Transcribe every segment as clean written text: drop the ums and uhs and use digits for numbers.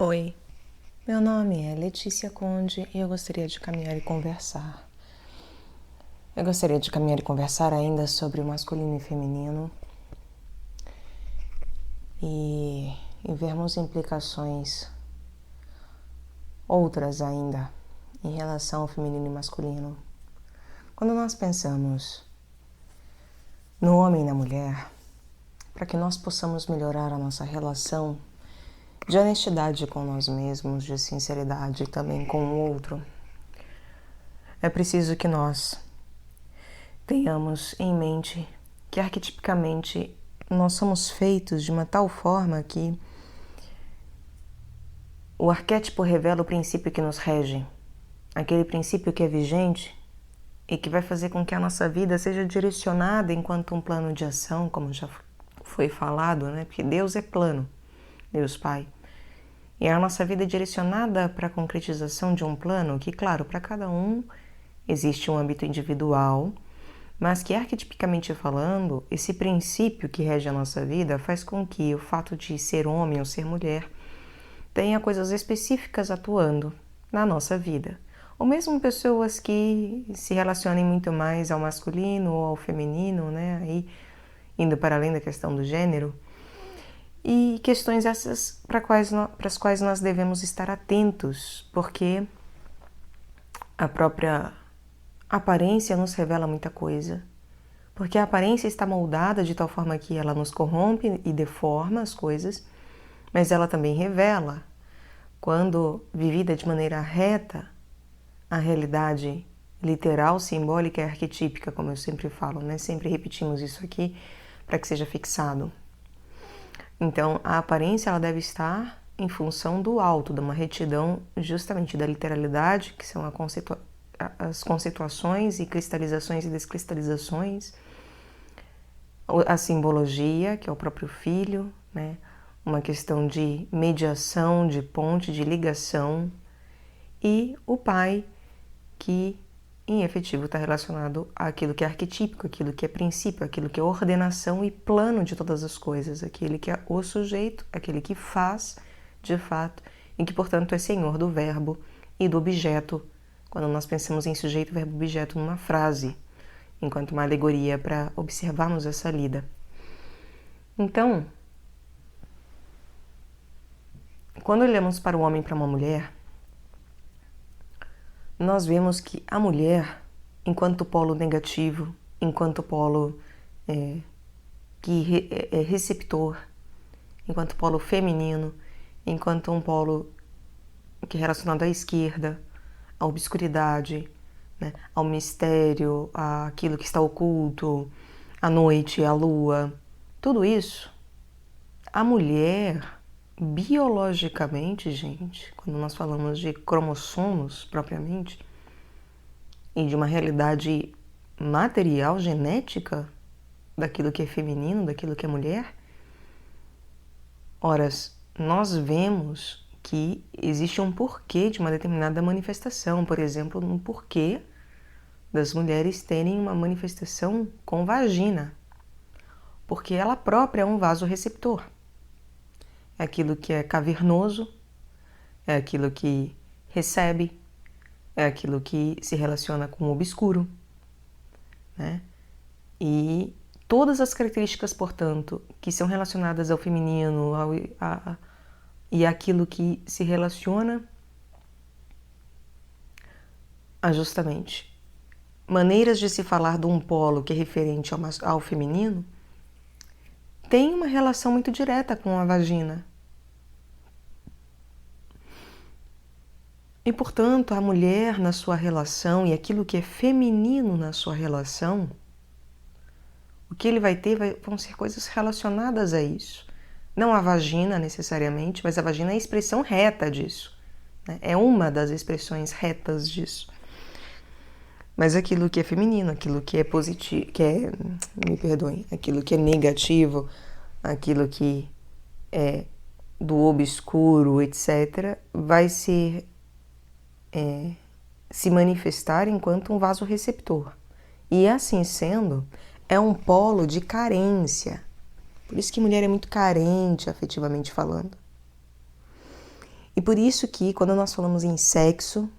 Oi, meu nome é Letícia Conde e eu gostaria de caminhar e conversar. Eu gostaria de caminhar e conversar ainda sobre o masculino e feminino e vermos implicações outras ainda em relação ao feminino e masculino. Quando nós pensamos no homem e na mulher, para que nós possamos melhorar a nossa relação de honestidade com nós mesmos, de sinceridade também com o outro, é preciso que nós tenhamos em mente que arquetipicamente nós somos feitos de uma tal forma que o arquétipo revela o princípio que nos rege, aquele princípio que é vigente e que vai fazer com que a nossa vida seja direcionada enquanto um plano de ação, como já foi falado, né? Porque Deus é plano, Deus Pai. E a nossa vida é direcionada para a concretização de um plano que, claro, para cada um existe um âmbito individual, mas que, arquetipicamente falando, esse princípio que rege a nossa vida faz com que o fato de ser homem ou ser mulher tenha coisas específicas atuando na nossa vida. Ou mesmo pessoas que se relacionem muito mais ao masculino ou ao feminino, né? Aí, indo para além da questão do gênero. E questões essas para as quais nós devemos estar atentos, porque a própria aparência nos revela muita coisa. Porque a aparência está moldada de tal forma que ela nos corrompe e deforma as coisas, mas ela também revela, quando vivida de maneira reta, a realidade literal, simbólica e arquetípica, como eu sempre falo, né? Sempre repetimos isso aqui para que seja fixado. Então, a aparência ela deve estar em função do alto, de uma retidão justamente da literalidade, que são as conceituações e cristalizações e descristalizações, a simbologia, que é o próprio filho, né? Uma questão de mediação, de ponte, de ligação, e o pai, que em efetivo está relacionado àquilo que é arquetípico, aquilo que é princípio, aquilo que é ordenação e plano de todas as coisas, aquele que é o sujeito, aquele que faz de fato, e que portanto é senhor do verbo e do objeto, quando nós pensamos em sujeito, verbo, objeto numa frase, enquanto uma alegoria para observarmos essa lida. Então, quando olhamos para o homem e para uma mulher, nós vemos que a mulher, enquanto polo negativo, enquanto polo que é receptor, enquanto polo feminino, enquanto um polo que é relacionado à esquerda, à obscuridade, né, ao mistério, àquilo que está oculto, à noite, à lua, tudo isso, a mulher, biologicamente, gente, quando nós falamos de cromossomos propriamente, e de uma realidade material, genética, daquilo que é feminino, daquilo que é mulher, ora, nós vemos que existe um porquê de uma determinada manifestação, por exemplo, um porquê das mulheres terem uma manifestação com vagina, porque ela própria é um vaso receptor. É aquilo que é cavernoso, é aquilo que recebe, é aquilo que se relaciona com o obscuro, né? E todas as características, portanto, que são relacionadas ao feminino e aquilo que se relaciona a justamente maneiras de se falar de um polo que é referente ao feminino, tem uma relação muito direta com a vagina. E, portanto, a mulher na sua relação e aquilo que é feminino na sua relação, o que ele vai ter vão ser coisas relacionadas a isso. Não a vagina necessariamente, mas a vagina é a expressão reta disso, né? É uma das expressões retas disso. Mas aquilo que é feminino, aquilo que é positivo, aquilo que é negativo, aquilo que é do obscuro, etc., vai ser se manifestar enquanto um vaso receptor. E assim sendo, é um polo de carência. Por isso que mulher é muito carente, afetivamente falando. E por isso que, quando nós falamos em sexo,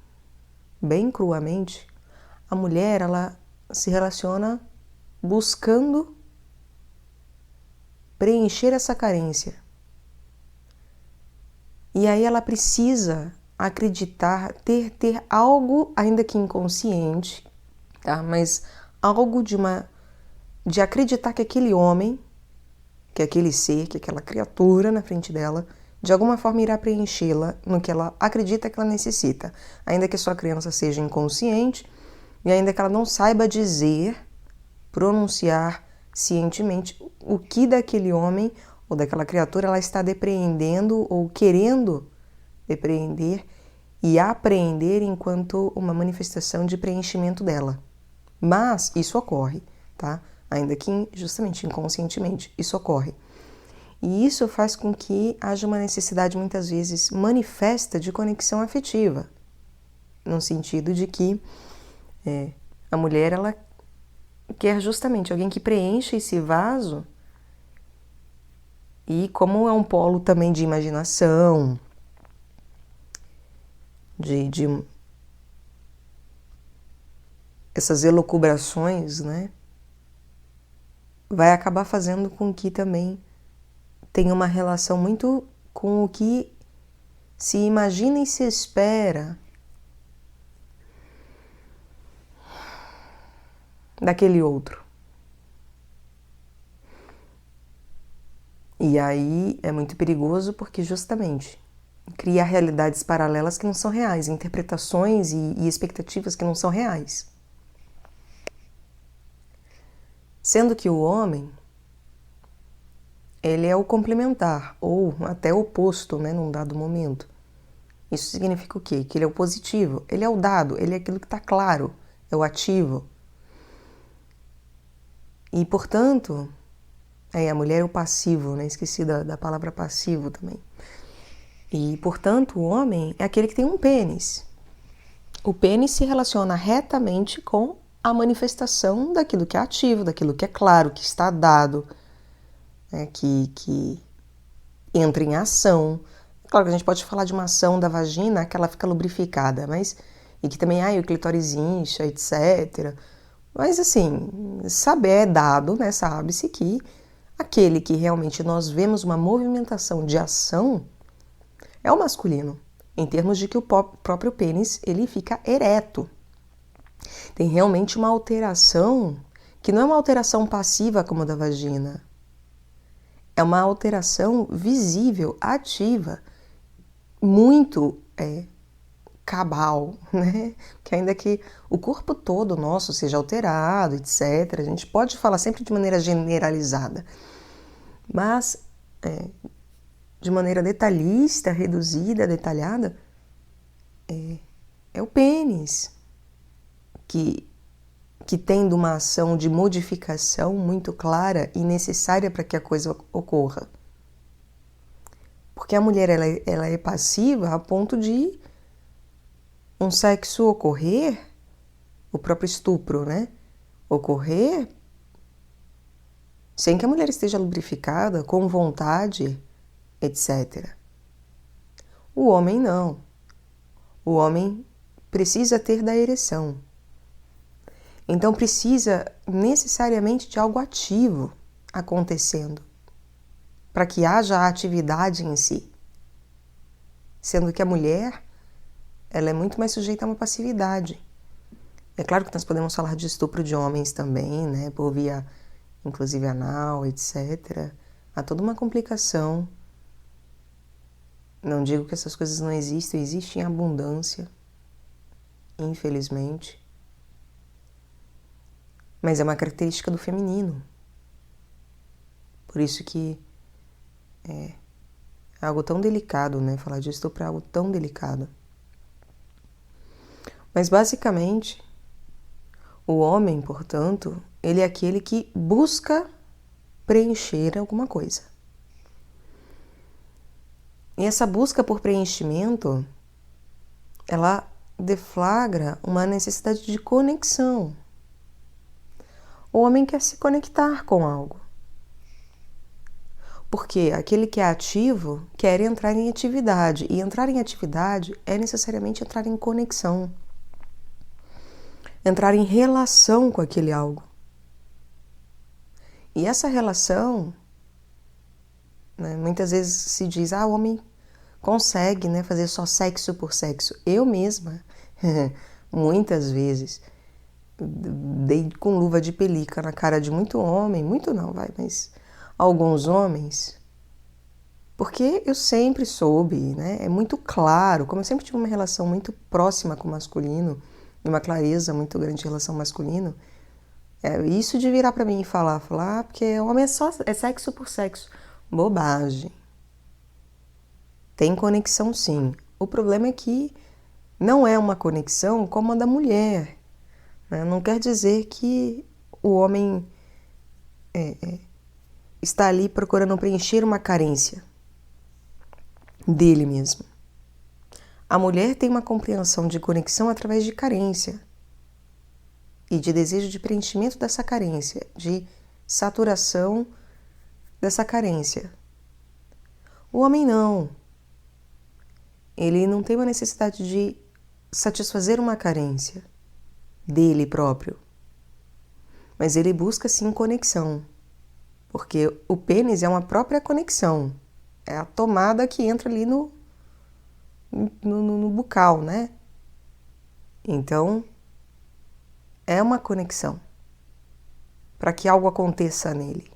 bem cruamente, a mulher, ela se relaciona buscando preencher essa carência. E aí ela precisa acreditar, ter algo, ainda que inconsciente, tá? Mas algo de acreditar que aquele homem, que aquele ser, que aquela criatura na frente dela, de alguma forma irá preenchê-la no que ela acredita que ela necessita, ainda que sua criança seja inconsciente e ainda que ela não saiba dizer, pronunciar cientemente o que daquele homem ou daquela criatura ela está depreendendo ou querendo depreender e apreender enquanto uma manifestação de preenchimento dela. Mas isso ocorre, tá? Ainda que justamente inconscientemente, isso ocorre. E isso faz com que haja uma necessidade muitas vezes manifesta de conexão afetiva, no sentido de que a mulher ela quer justamente alguém que preencha esse vaso e como é um polo também de imaginação, de essas elucubrações, né? Vai acabar fazendo com que também tenha uma relação muito com o que se imagina e se espera daquele outro. E aí é muito perigoso porque justamente cria realidades paralelas que não são reais, interpretações e expectativas que não são reais. Sendo que o homem, ele é o complementar, ou até o oposto, né, num dado momento. Isso significa o quê? Que ele é o positivo, ele é o dado, ele é aquilo que está claro, é o ativo. E, portanto, a mulher é o passivo, né? Esqueci da palavra passivo também. E, portanto, o homem é aquele que tem um pênis. O pênis se relaciona retamente com a manifestação daquilo que é ativo, daquilo que é claro, que está dado, né? que entra em ação. Claro que a gente pode falar de uma ação da vagina que ela fica lubrificada, mas e que também o clitóris incha, etc. Mas assim, saber é dado, né? Sabe-se que aquele que realmente nós vemos uma movimentação de ação é o masculino, em termos de que o próprio pênis ele fica ereto. Tem realmente uma alteração que não é uma alteração passiva como a da vagina. É uma alteração visível, ativa, muito cabal, né? Que ainda que o corpo todo nosso seja alterado, etc., a gente pode falar sempre de maneira generalizada, mas de maneira detalhista, reduzida, detalhada, é o pênis que tendo uma ação de modificação muito clara e necessária para que a coisa ocorra. Porque a mulher ela é passiva a ponto de um sexo ocorrer, o próprio estupro, né? Ocorrer sem que a mulher esteja lubrificada, com vontade, etc. O homem não. O homem precisa ter da ereção. Então precisa necessariamente de algo ativo acontecendo para que haja a atividade em si. Sendo que a mulher, ela é muito mais sujeita a uma passividade. É claro que nós podemos falar de estupro de homens também, né, por via, inclusive, anal, etc. Há toda uma complicação. Não digo que essas coisas não existem, existem em abundância, infelizmente. Mas é uma característica do feminino. Por isso que é algo tão delicado, né? Falar de estupro é algo tão delicado. Mas basicamente, o homem, portanto, ele é aquele que busca preencher alguma coisa. E essa busca por preenchimento, ela deflagra uma necessidade de conexão. O homem quer se conectar com algo. Porque aquele que é ativo quer entrar em atividade, e entrar em atividade é necessariamente entrar em conexão, entrar em relação com aquele algo. E essa relação, né, muitas vezes se diz, o homem consegue, né, fazer só sexo por sexo. Eu mesma, muitas vezes, dei com luva de pelica na cara de muito homem, muito não, mas alguns homens, porque eu sempre soube, né, é muito claro, como eu sempre tive uma relação muito próxima com o masculino, e uma clareza muito grande em relação ao masculino, isso de virar pra mim e falar, porque homem é sexo por sexo. Bobagem. Tem conexão sim. O problema é que não é uma conexão como a da mulher. Né? Não quer dizer que o homem está ali procurando preencher uma carência dele mesmo. A mulher tem uma compreensão de conexão através de carência e de desejo de preenchimento dessa carência, de saturação dessa carência. O homem não. Ele não tem uma necessidade de satisfazer uma carência dele próprio. Mas ele busca sim conexão. Porque o pênis é uma própria conexão. É a tomada que entra ali no bucal, né? Então, é uma conexão para que algo aconteça nele.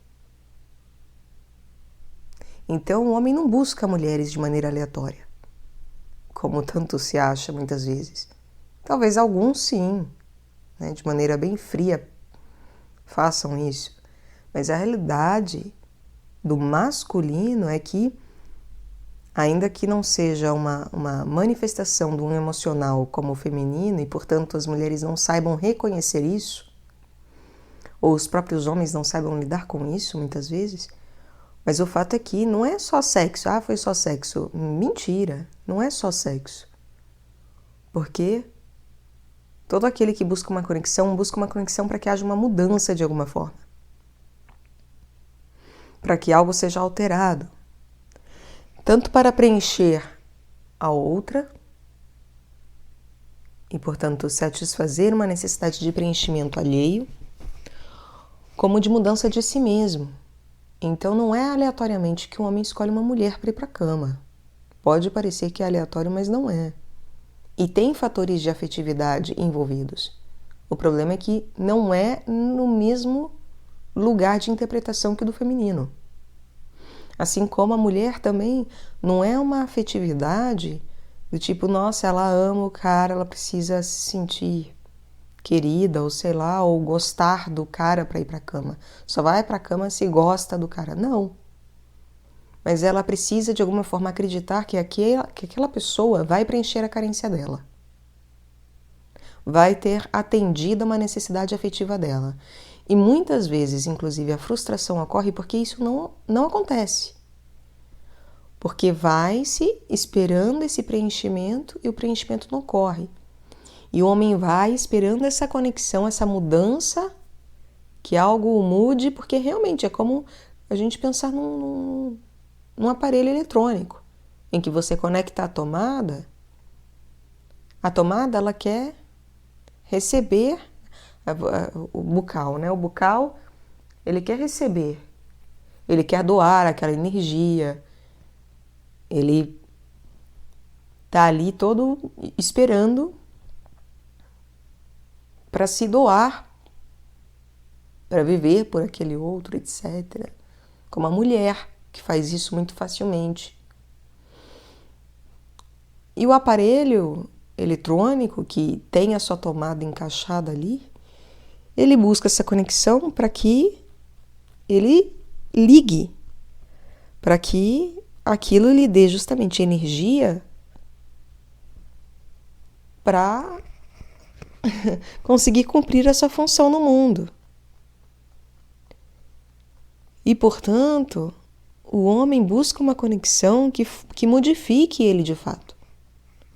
Então, o homem não busca mulheres de maneira aleatória, como tanto se acha muitas vezes. Talvez alguns sim, né, de maneira bem fria, façam isso. Mas a realidade do masculino é que, ainda que não seja uma manifestação de um emocional como o feminino, e portanto as mulheres não saibam reconhecer isso, ou os próprios homens não saibam lidar com isso muitas vezes, mas o fato é que não é só sexo. Foi só sexo. Mentira, não é só sexo. Porque todo aquele que busca uma conexão para que haja uma mudança de alguma forma. Para que algo seja alterado. Tanto para preencher a outra e, portanto, satisfazer uma necessidade de preenchimento alheio, como de mudança de si mesmo. Então não é aleatoriamente que um homem escolhe uma mulher para ir para a cama. Pode parecer que é aleatório, mas não é. E tem fatores de afetividade envolvidos. O problema é que não é no mesmo lugar de interpretação que o do feminino. Assim como a mulher também não é uma afetividade do tipo, nossa, ela ama o cara, ela precisa se sentir querida, ou sei lá, ou gostar do cara para ir para a cama. Só vai para a cama se gosta do cara. Não. Mas ela precisa de alguma forma acreditar que aquela pessoa vai preencher a carência dela. Vai ter atendido a uma necessidade afetiva dela. E muitas vezes, inclusive, a frustração ocorre porque isso não acontece. Porque vai-se esperando esse preenchimento e o preenchimento não ocorre. E o homem vai esperando essa conexão, essa mudança, que algo mude, porque realmente é como a gente pensar num aparelho eletrônico, em que você conecta a tomada ela quer receber o bucal, né? O bucal, ele quer receber, ele quer doar aquela energia, ele tá ali todo esperando para se doar, para viver por aquele outro, etc. Como a mulher, que faz isso muito facilmente. E o aparelho eletrônico, que tem a sua tomada encaixada ali, ele busca essa conexão para que ele ligue, para que aquilo lhe dê justamente energia para conseguir cumprir essa função no mundo. E, portanto, o homem busca uma conexão que modifique ele de fato.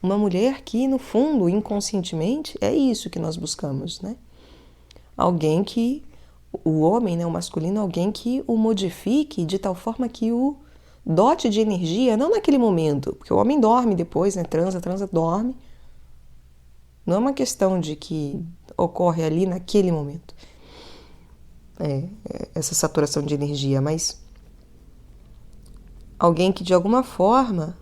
Uma mulher que, no fundo, inconscientemente, é isso que nós buscamos, né? Alguém que O homem, né, o masculino, é alguém que o modifique de tal forma que o dote de energia, não naquele momento, porque o homem dorme depois, né, transa, dorme. Não é uma questão de que ocorre ali naquele momento, essa saturação de energia, mas alguém que de alguma forma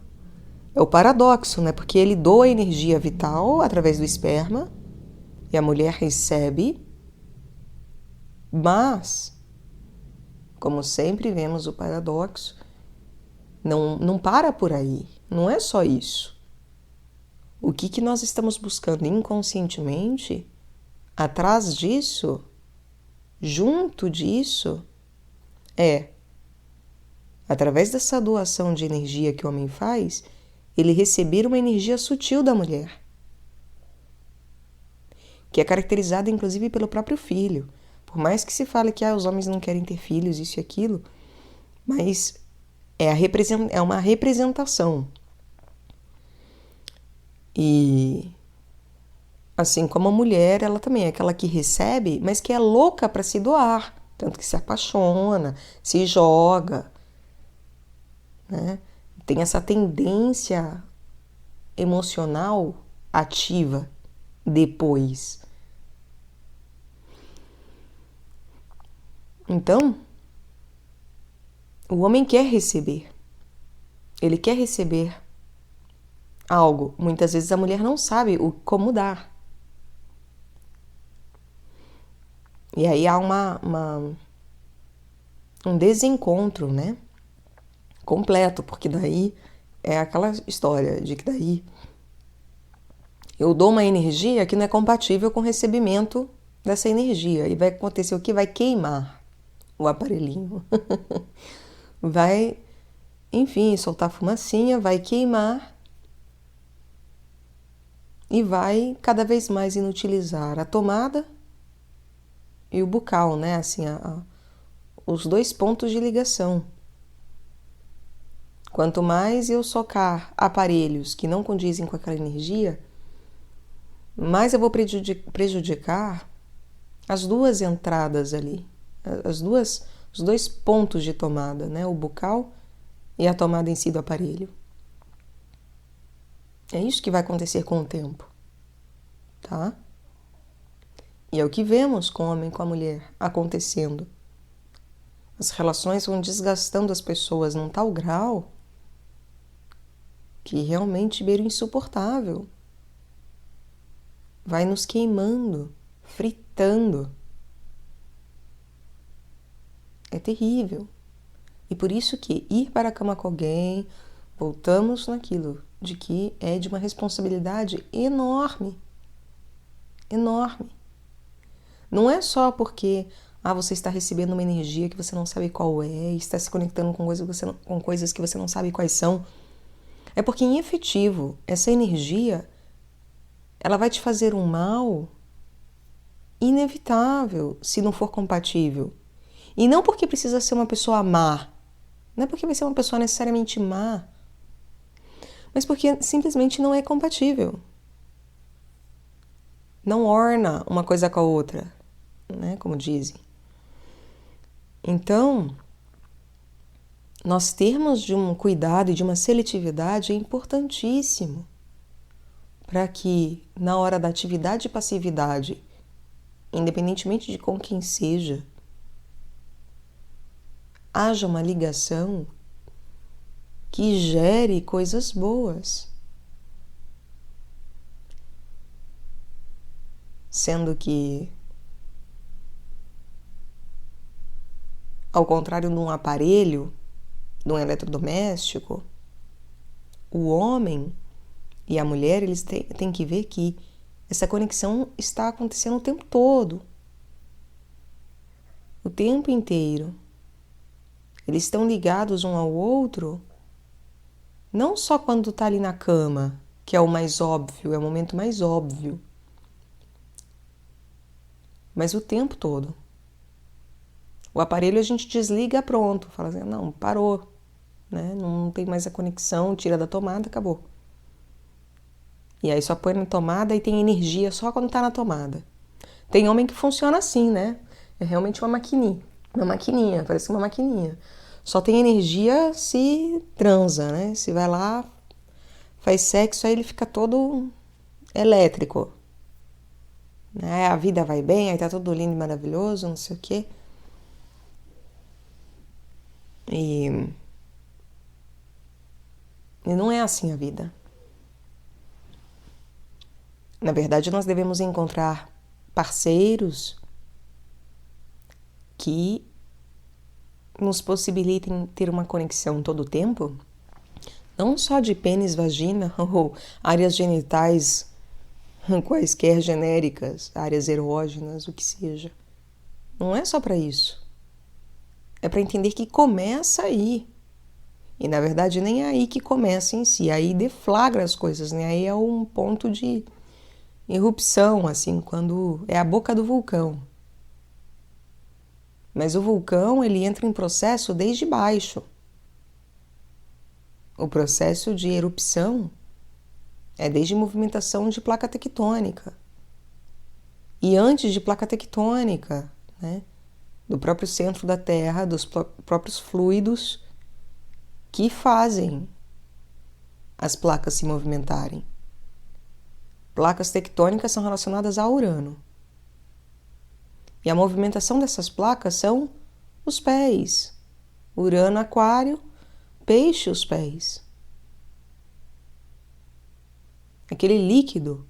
é o paradoxo, né? Porque ele doa energia vital através do esperma e a mulher recebe, mas, como sempre vemos o paradoxo, não para por aí, não é só isso. O que nós estamos buscando inconscientemente, atrás disso, junto disso, através dessa doação de energia que o homem faz, ele receber uma energia sutil da mulher, que é caracterizada inclusive pelo próprio filho. Por mais que se fale que os homens não querem ter filhos, isso e aquilo, mas é uma representação. E assim como a mulher, ela também é aquela que recebe, mas que é louca para se doar, tanto que se apaixona, se joga, né? Tem essa tendência emocional ativa depois. Então, o homem quer receber. Ele quer receber algo. Muitas vezes a mulher não sabe como dar. E aí há um desencontro, né? Completo, porque daí é aquela história de que daí eu dou uma energia que não é compatível com o recebimento dessa energia. E vai acontecer o que? Vai queimar o aparelhinho. Vai, enfim, soltar fumacinha, vai queimar e vai cada vez mais inutilizar a tomada e o bucal, né? Assim, os dois pontos de ligação. Quanto mais eu socar aparelhos que não condizem com aquela energia, mais eu vou prejudicar as duas entradas ali, os dois pontos de tomada, né? O bucal e a tomada em si do aparelho. É isso que vai acontecer com o tempo, tá? E é o que vemos com o homem e com a mulher acontecendo. As relações vão desgastando as pessoas num tal grau que realmente beira o insuportável. Vai nos queimando, fritando. É terrível. E por isso que ir para a cama com alguém, voltamos naquilo de que é de uma responsabilidade enorme. Enorme. Não é só porque você está recebendo uma energia que você não sabe qual é, está se conectando com coisas que você não sabe quais são. É porque, em efetivo, essa energia ela vai te fazer um mal inevitável se não for compatível. E não porque precisa ser uma pessoa má, não é porque vai ser uma pessoa necessariamente má, mas porque simplesmente não é compatível. Não orna uma coisa com a outra, né? Como dizem. Então, nós termos de um cuidado e de uma seletividade é importantíssimo para que, na hora da atividade e passividade, independentemente de com quem seja, haja uma ligação que gere coisas boas. Sendo que, ao contrário de um aparelho, de um eletrodoméstico, o homem e a mulher, eles têm que ver que essa conexão está acontecendo o tempo todo. O tempo inteiro. Eles estão ligados um ao outro, não só quando está ali na cama, que é o mais óbvio, é o momento mais óbvio, mas o tempo todo. O aparelho a gente desliga, pronto, fala assim, não, parou, né? Não tem mais a conexão, tira da tomada, acabou. E aí só põe na tomada e tem energia só quando tá na tomada. Tem homem que funciona assim, né? É realmente uma maquininha, parece uma maquininha. Só tem energia se transa, né? Se vai lá, faz sexo, aí ele fica todo elétrico. Né? A vida vai bem, aí tá tudo lindo e maravilhoso, não sei o quê. E não é assim a vida. Na verdade, nós devemos encontrar parceiros que nos possibilitem ter uma conexão todo o tempo, não só de pênis, vagina ou áreas genitais quaisquer genéricas, áreas erógenas, o que seja. Não é só para isso. É para entender que começa aí. E na verdade nem é aí que começa em si, aí deflagra as coisas, né? Aí é um ponto de erupção, assim, quando é a boca do vulcão. Mas o vulcão, ele entra em processo desde baixo. O processo de erupção é desde movimentação de placa tectônica. E antes de placa tectônica, né? Do próprio centro da Terra, dos próprios fluidos que fazem as placas se movimentarem. Placas tectônicas são relacionadas a Urano. E a movimentação dessas placas são os pés. Urano, Aquário, Peixe, os pés. Aquele líquido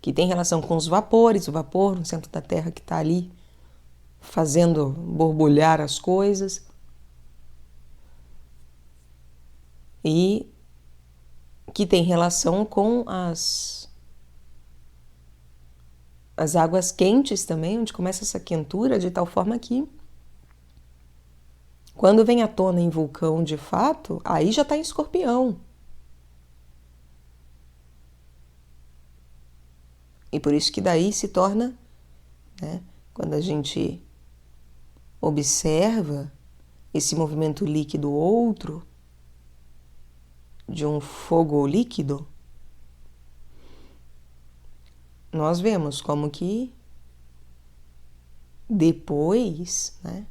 que tem relação com os vapores, o vapor no centro da Terra que está ali fazendo borbulhar as coisas. E que tem relação com as águas quentes também, onde começa essa quentura, de tal forma que quando vem à tona em vulcão de fato, aí já está em Escorpião. E por isso que daí se torna, né, quando a gente observa esse movimento líquido outro, de um fogo líquido, nós vemos como que depois, né,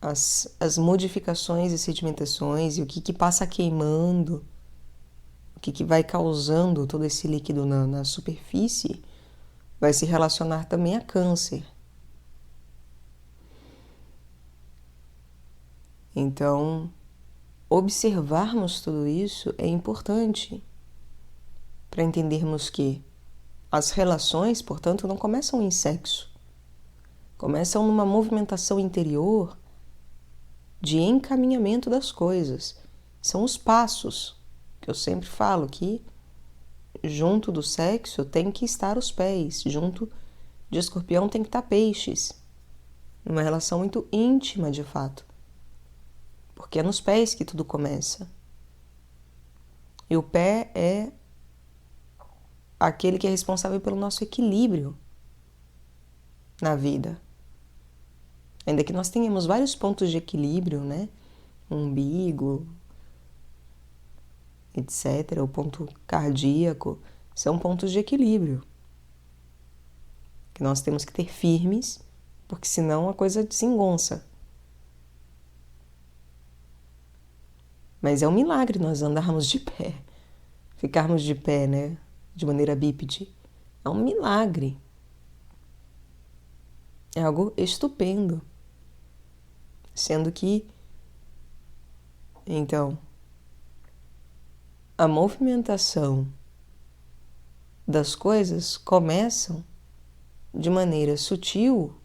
as modificações e sedimentações e o que passa queimando, o que vai causando todo esse líquido na superfície, vai se relacionar também a câncer. Então, observarmos tudo isso é importante para entendermos que as relações, portanto, não começam em sexo. Começam numa movimentação interior de encaminhamento das coisas. São os passos que eu sempre falo que junto do sexo tem que estar os pés, junto de Escorpião tem que estar Peixes. Numa relação muito íntima, de fato. Porque é nos pés que tudo começa. E o pé é aquele que é responsável pelo nosso equilíbrio na vida. Ainda que nós tenhamos vários pontos de equilíbrio, né? Umbigo, etc., o ponto cardíaco, são pontos de equilíbrio que nós temos que ter firmes, porque senão a coisa desengonça. Mas é um milagre nós andarmos de pé, ficarmos de pé, né? De maneira bípede. É um milagre. É algo estupendo. Sendo que, então, a movimentação das coisas começam de maneira sutil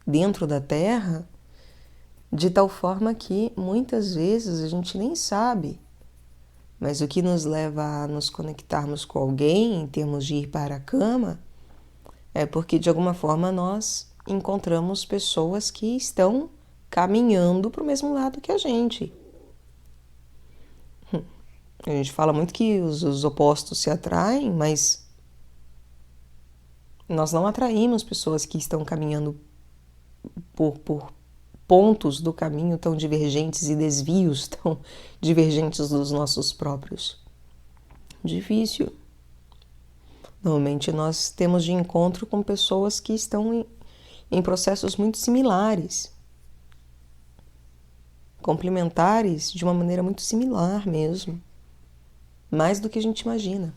dentro da Terra, de tal forma que muitas vezes a gente nem sabe, mas o que nos leva a nos conectarmos com alguém em termos de ir para a cama é porque de alguma forma nós encontramos pessoas que estão caminhando para o mesmo lado que a gente. A gente fala muito que os opostos se atraem, mas nós não atraímos pessoas que estão caminhando por pontos do caminho tão divergentes e desvios tão divergentes dos nossos próprios. Difícil. Normalmente nós temos de encontro com pessoas que estão em processos muito similares, complementares de uma maneira muito similar mesmo, mais do que a gente imagina.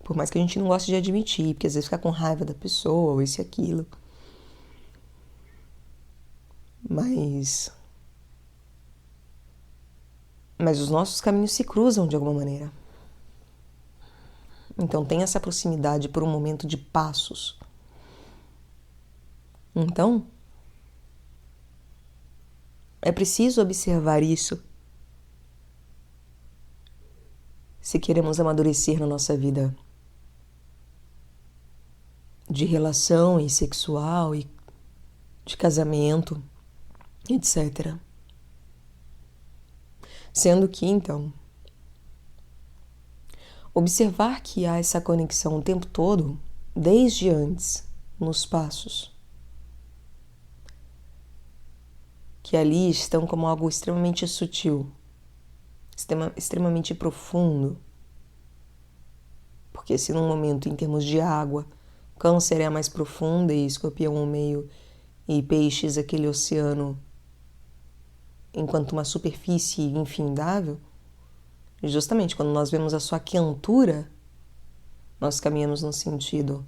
Por mais que a gente não goste de admitir, porque às vezes fica com raiva da pessoa ou isso e aquilo. Mas os nossos caminhos se cruzam de alguma maneira. Então tem essa proximidade por um momento de passos. Então, é preciso observar isso se queremos amadurecer na nossa vida de relação e sexual e de casamento, etc. Sendo que, então, observar que há essa conexão o tempo todo, desde antes, nos passos, que ali estão como algo extremamente sutil, extremamente profundo. Porque se num momento, em termos de água, Câncer é a mais profunda e Escorpião o meio e Peixes aquele oceano enquanto uma superfície infindável, justamente quando nós vemos a sua quentura, nós caminhamos no sentido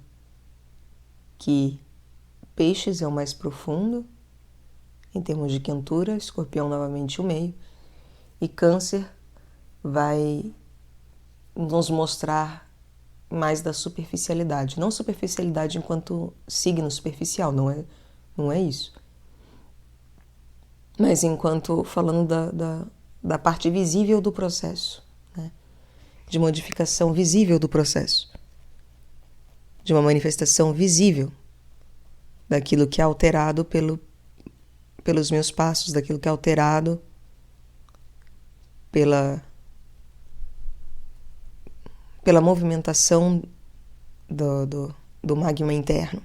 que Peixes é o mais profundo, em termos de quentura, Escorpião novamente o meio, e Câncer vai nos mostrar mais da superficialidade. Não superficialidade enquanto signo superficial, não é isso. Mas enquanto falando da parte visível do processo, né? De modificação visível do processo, de uma manifestação visível daquilo que é alterado pelos meus passos, daquilo que é alterado pela movimentação do magma interno,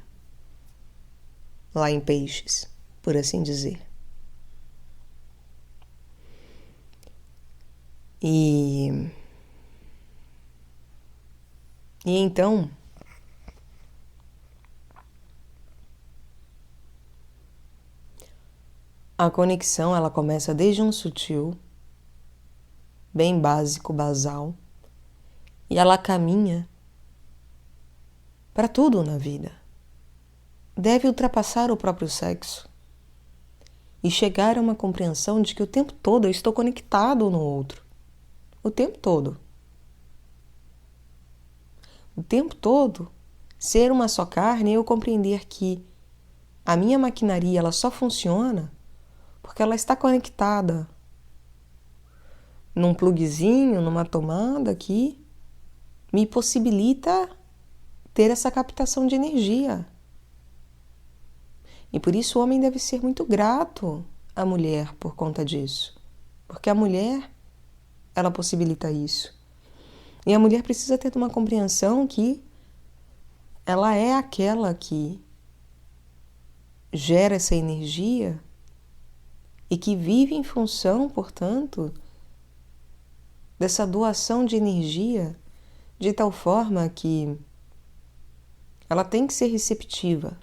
lá em Peixes, por assim dizer. E então, a conexão ela começa desde um sutil, bem básico, basal, e ela caminha para tudo na vida. Deve ultrapassar o próprio sexo e chegar a uma compreensão de que o tempo todo eu estou conectado no outro. O tempo todo. O tempo todo, ser uma só carne e eu compreender que a minha maquinaria ela só funciona porque ela está conectada num pluguezinho, numa tomada que me possibilita ter essa captação de energia. E por isso o homem deve ser muito grato à mulher por conta disso. Porque a mulher, ela possibilita isso. E a mulher precisa ter uma compreensão que ela é aquela que gera essa energia e que vive em função, portanto, dessa doação de energia de tal forma que ela tem que ser receptiva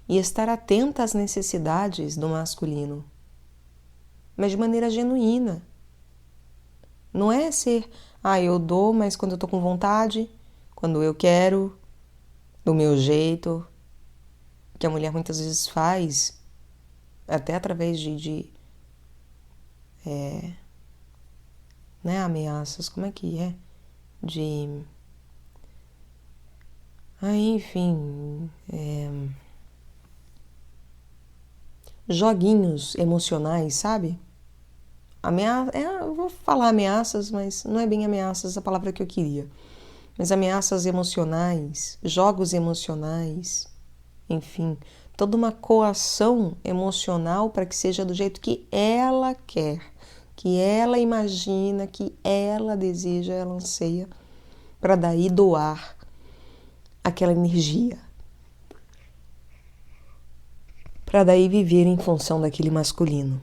e estar atenta às necessidades do masculino, mas de maneira genuína. Não é ser, eu dou, mas quando eu tô com vontade, quando eu quero, do meu jeito, que a mulher muitas vezes faz, até através de ameaças, como é que é? Enfim, joguinhos emocionais, sabe? Eu vou falar ameaças, mas não é bem ameaças a palavra que eu queria. Mas ameaças emocionais, jogos emocionais, enfim, toda uma coação emocional para que seja do jeito que ela quer, que ela imagina, que ela deseja, ela anseia, para daí doar aquela energia. Para daí viver em função daquele masculino.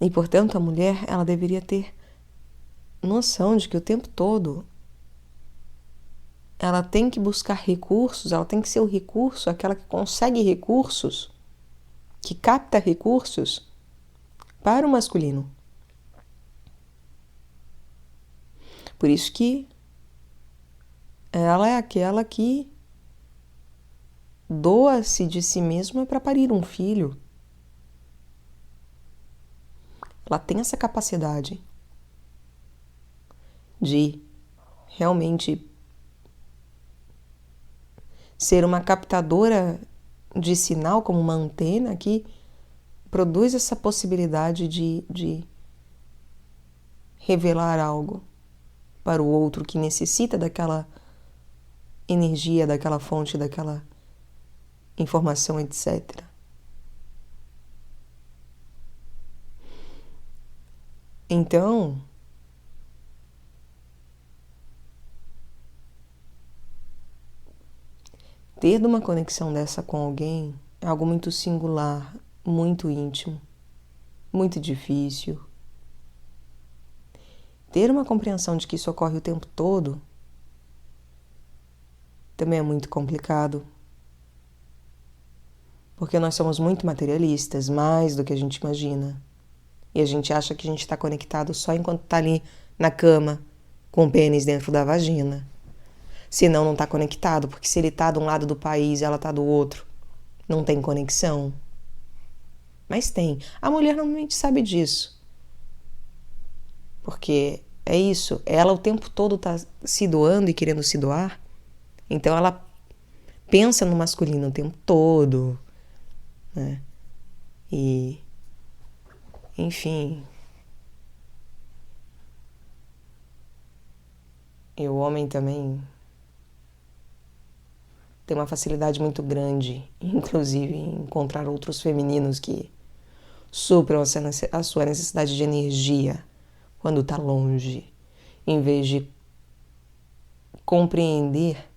E, portanto, a mulher, ela deveria ter noção de que o tempo todo ela tem que buscar recursos, ela tem que ser o recurso, aquela que consegue recursos, que capta recursos para o masculino. Por isso que ela é aquela que doa-se de si mesma para parir um filho. Ela tem essa capacidade de realmente ser uma captadora de sinal, como uma antena que produz essa possibilidade de revelar algo para o outro que necessita daquela energia, daquela fonte, daquela informação, etc. Então, ter uma conexão dessa com alguém é algo muito singular, muito íntimo, muito difícil. Ter uma compreensão de que isso ocorre o tempo todo também é muito complicado. Porque nós somos muito materialistas, mais do que a gente imagina. E a gente acha que a gente está conectado só enquanto está ali na cama, com o pênis dentro da vagina. Senão não está conectado, porque se ele está de um lado do país e ela está do outro, não tem conexão. Mas tem. A mulher normalmente sabe disso. Porque é isso, ela o tempo todo está se doando e querendo se doar. Então ela pensa no masculino o tempo todo, né? E, enfim, e o homem também tem uma facilidade muito grande, inclusive, em encontrar outros femininos que supram a sua necessidade de energia quando está longe, em vez de compreender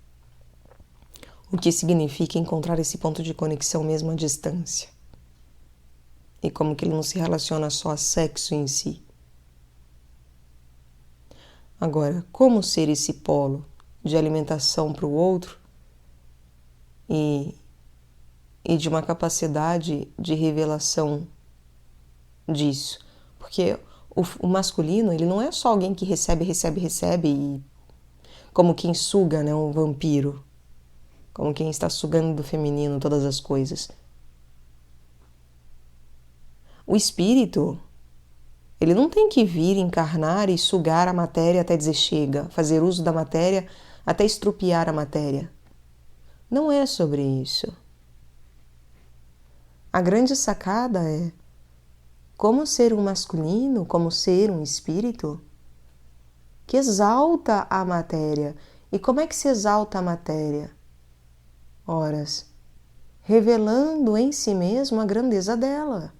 o que significa encontrar esse ponto de conexão mesmo à distância. E como que ele não se relaciona só a sexo em si. Agora, como ser esse polo de alimentação para o outro e de uma capacidade de revelação disso? Porque o masculino, ele não é só alguém que recebe e como quem suga, né, um vampiro. Como quem está sugando do feminino todas as coisas. O espírito, ele não tem que vir encarnar e sugar a matéria até dizer chega, fazer uso da matéria até estrupiar a matéria. Não é sobre isso. A grande sacada é como ser um masculino, como ser um espírito que exalta a matéria. E como é que se exalta a matéria? Horas, revelando em si mesmo a grandeza dela.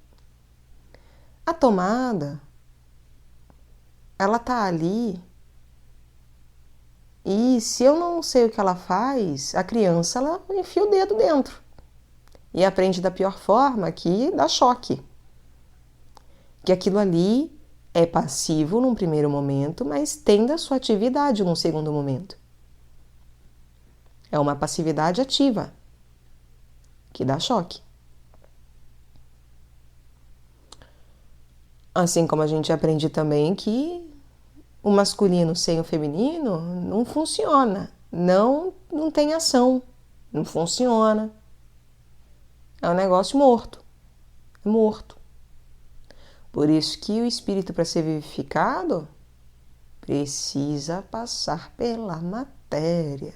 A tomada, ela tá ali e se eu não sei o que ela faz, a criança ela enfia o dedo dentro e aprende da pior forma, que dá choque. Que aquilo ali é passivo num primeiro momento, mas tem da sua atividade num segundo momento. É uma passividade ativa, que dá choque. Assim como a gente aprende também que o masculino sem o feminino não funciona, não tem ação, não funciona. É um negócio morto, é morto. Por isso que o espírito, para ser vivificado, precisa passar pela matéria.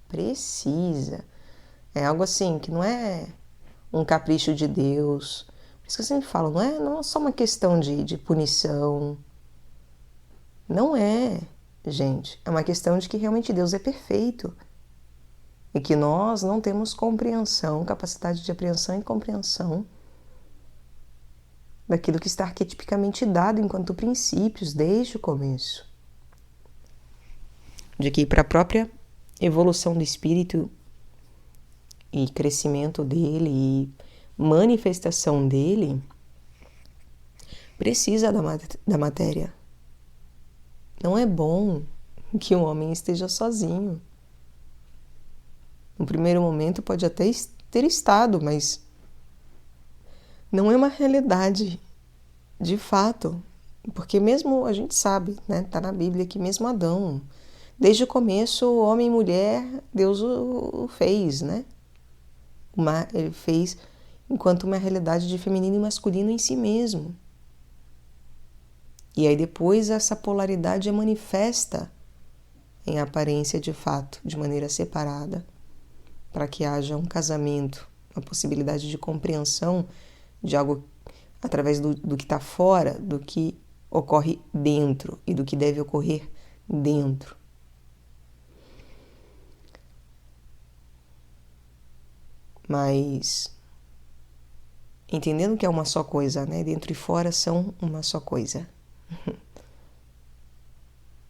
Precisa. É algo assim que não é um capricho de Deus. Por isso que eu sempre falo, não é só uma questão de punição. Não é, gente. É uma questão de que realmente Deus é perfeito. E que nós não temos compreensão, capacidade de apreensão e compreensão daquilo que está arquetipicamente dado enquanto princípios desde o começo. De que para a própria evolução do espírito e crescimento dele e manifestação dele, precisa da matéria. Não é bom que o homem esteja sozinho. No primeiro momento pode até ter estado, mas não é uma realidade de fato. Porque mesmo a gente sabe, né? Tá na Bíblia que mesmo Adão, desde o começo, homem e mulher, Deus o fez, né? Ele fez enquanto uma realidade de feminino e masculino em si mesmo. E aí depois essa polaridade é manifesta em aparência de fato, de maneira separada, para que haja um casamento, uma possibilidade de compreensão de algo através do que está fora, do que ocorre dentro e do que deve ocorrer dentro. Mas entendendo que é uma só coisa, né? Dentro e fora são uma só coisa.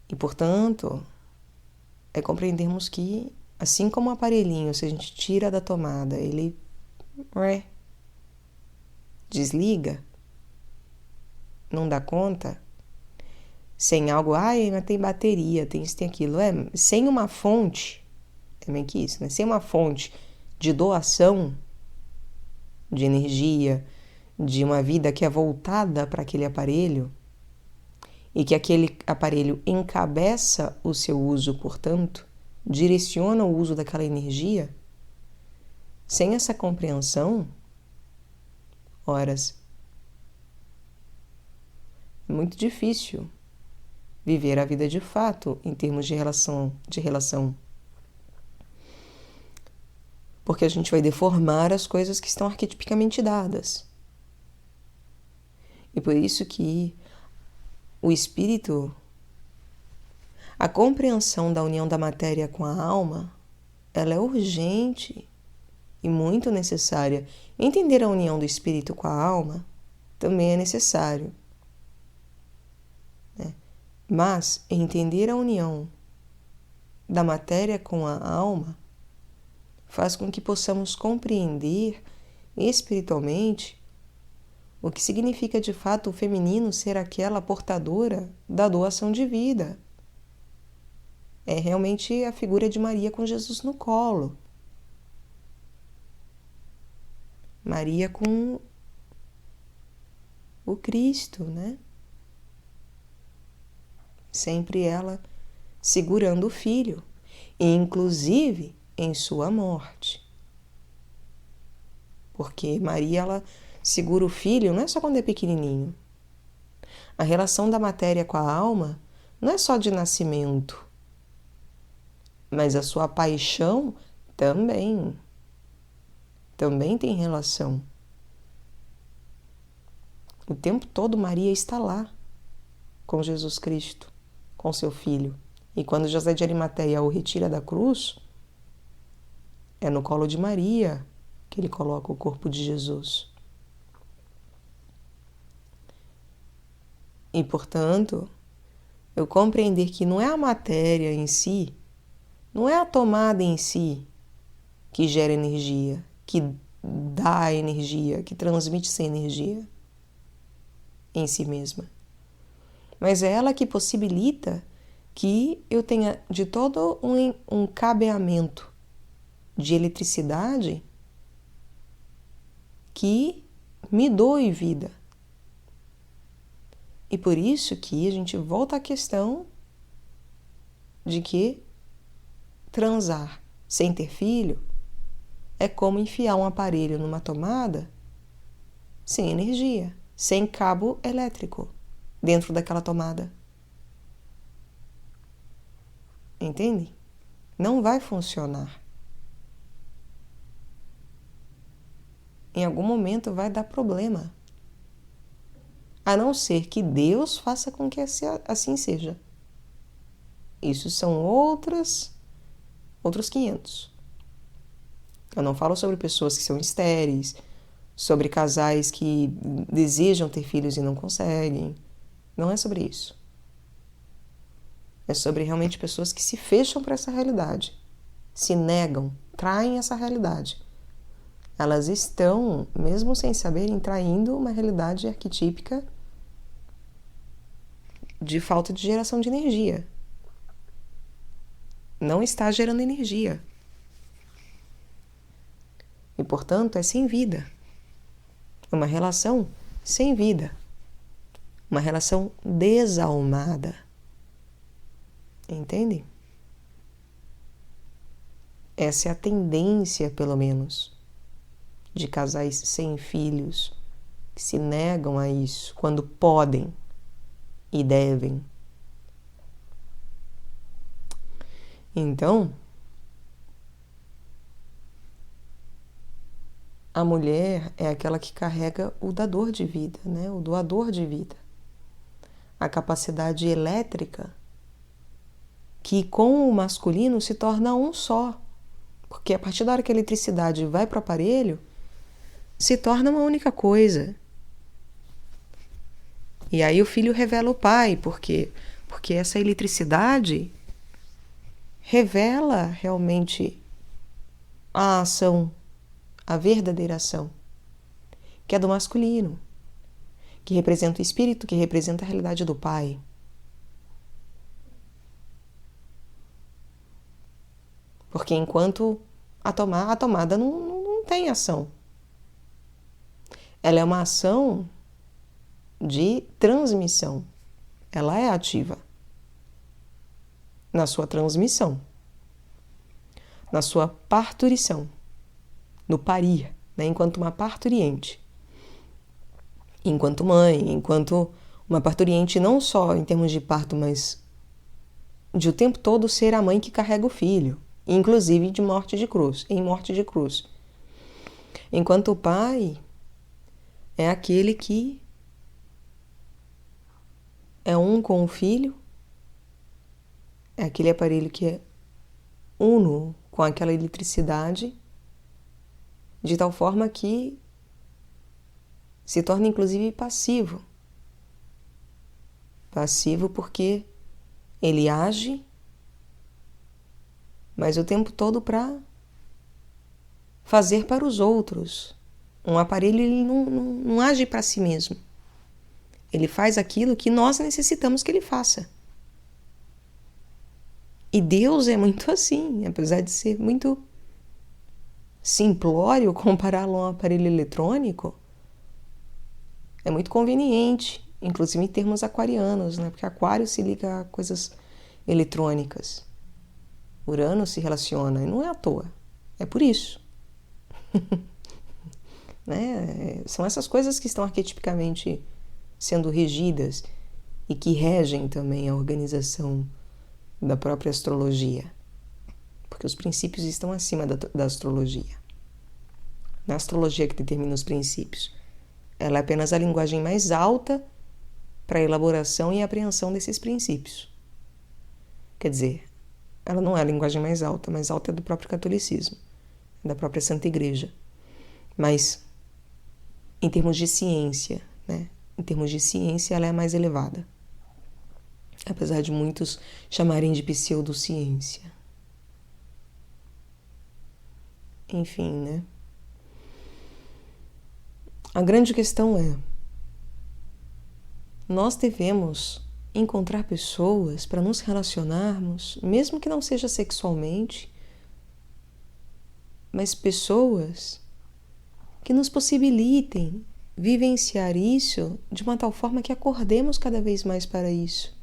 E, portanto, é compreendermos que, assim como o aparelhinho, se a gente tira da tomada, ele desliga, não dá conta, sem algo, mas tem bateria, tem isso, tem aquilo. Sem uma fonte, é meio que isso, né? Sem uma fonte de doação de energia, de uma vida que é voltada para aquele aparelho, e que aquele aparelho encabeça o seu uso, portanto, direciona o uso daquela energia, sem essa compreensão, é muito difícil viver a vida de fato em termos de relação. Porque a gente vai deformar as coisas que estão arquetipicamente dadas. E por isso que o espírito, a compreensão da união da matéria com a alma, ela é urgente e muito necessária. Entender a união do espírito com a alma também é necessário, né? Mas entender a união da matéria com a alma faz com que possamos compreender espiritualmente o que significa de fato o feminino ser aquela portadora da doação de vida. É realmente a figura de Maria com Jesus no colo. Maria com o Cristo, né? Sempre ela segurando o filho, inclusive em sua morte. Porque Maria, ela segura o filho não é só quando é pequenininho. A relação da matéria com a alma não é só de nascimento, mas a sua paixão também tem relação. O tempo todo Maria está lá com Jesus Cristo, com seu filho. E quando José de Arimateia o retira da cruz, é no colo de Maria que ele coloca o corpo de Jesus. E, portanto, eu compreender que não é a matéria em si, não é a tomada em si que gera energia, que dá energia, que transmite essa energia em si mesma. Mas é ela que possibilita que eu tenha de todo um cabeamento de eletricidade que me doe vida. E por isso que a gente volta à questão de que transar sem ter filho é como enfiar um aparelho numa tomada sem energia, sem cabo elétrico dentro daquela tomada. Entende? Não vai funcionar. Em algum momento vai dar problema. A não ser que Deus faça com que assim seja. Isso são outros 500. Eu não falo sobre pessoas que são estéreis, sobre casais que desejam ter filhos e não conseguem. Não é sobre isso. É sobre realmente pessoas que se fecham para essa realidade, se negam, traem essa realidade. Elas estão, mesmo sem saberem, traindo uma realidade arquetípica de falta de geração de energia. Não está gerando energia. E, portanto, é sem vida. É uma relação sem vida. Uma relação desalmada. Entende? Essa é a tendência, pelo menos, de casais sem filhos que se negam a isso quando podem e devem. Então, a mulher é aquela que carrega o dador de vida, né? O doador de vida. A capacidade elétrica que com o masculino se torna um só. Porque a partir da hora que a eletricidade vai para o aparelho, se torna uma única coisa. E aí o filho revela o pai, porque essa eletricidade revela realmente a ação, a verdadeira ação, que é do masculino, que representa o espírito, que representa a realidade do pai. Porque enquanto a tomada não tem ação. Ela é uma ação de transmissão. Ela é ativa na sua transmissão, na sua parturição, no parir, né? Enquanto uma parturiente, enquanto mãe, enquanto uma parturiente não só em termos de parto, mas de o tempo todo ser a mãe que carrega o filho, inclusive em morte de cruz. Enquanto o pai é aquele que é um com o filho, é aquele aparelho que é uno com aquela eletricidade, de tal forma que se torna inclusive passivo. Passivo porque ele age, mas o tempo todo para fazer para os outros. Um aparelho ele não age para si mesmo. Ele faz aquilo que nós necessitamos que ele faça. E Deus é muito assim, apesar de ser muito simplório compará-lo a um aparelho eletrônico, é muito conveniente, inclusive em termos aquarianos, né? Porque Aquário se liga a coisas eletrônicas. Urano se relaciona, e não é à toa, é por isso. Né? São essas coisas que estão arquetipicamente sendo regidas e que regem também a organização da própria astrologia, porque os princípios estão acima da astrologia. Não é a astrologia que determina os princípios. Ela é apenas a linguagem mais alta para a elaboração e apreensão desses princípios. Quer dizer, ela não é a linguagem mais alta é do próprio catolicismo, da própria Santa Igreja. Mas, em termos de ciência, né? Em termos de ciência, ela é a mais elevada. Apesar de muitos chamarem de pseudociência. Enfim, né? A grande questão é: nós devemos encontrar pessoas para nos relacionarmos, mesmo que não seja sexualmente, mas pessoas que nos possibilitem vivenciar isso de uma tal forma que acordemos cada vez mais para isso.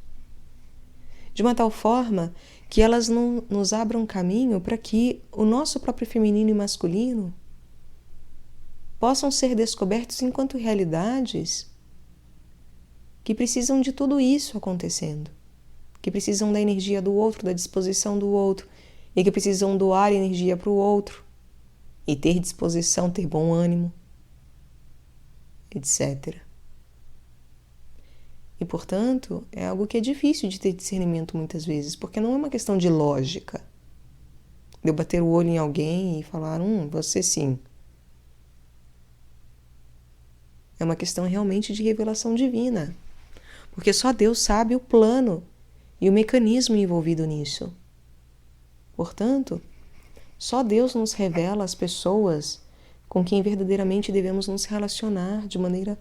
De uma tal forma que elas não nos abram caminho para que o nosso próprio feminino e masculino possam ser descobertos enquanto realidades que precisam de tudo isso acontecendo, que precisam da energia do outro, da disposição do outro, e que precisam doar energia para o outro, e ter disposição, ter bom ânimo, etc. E, portanto, é algo que é difícil de ter discernimento muitas vezes, porque não é uma questão de lógica, de eu bater o olho em alguém e falar, você sim. É uma questão realmente de revelação divina, porque só Deus sabe o plano e o mecanismo envolvido nisso. Portanto, só Deus nos revela as pessoas com quem verdadeiramente devemos nos relacionar de maneira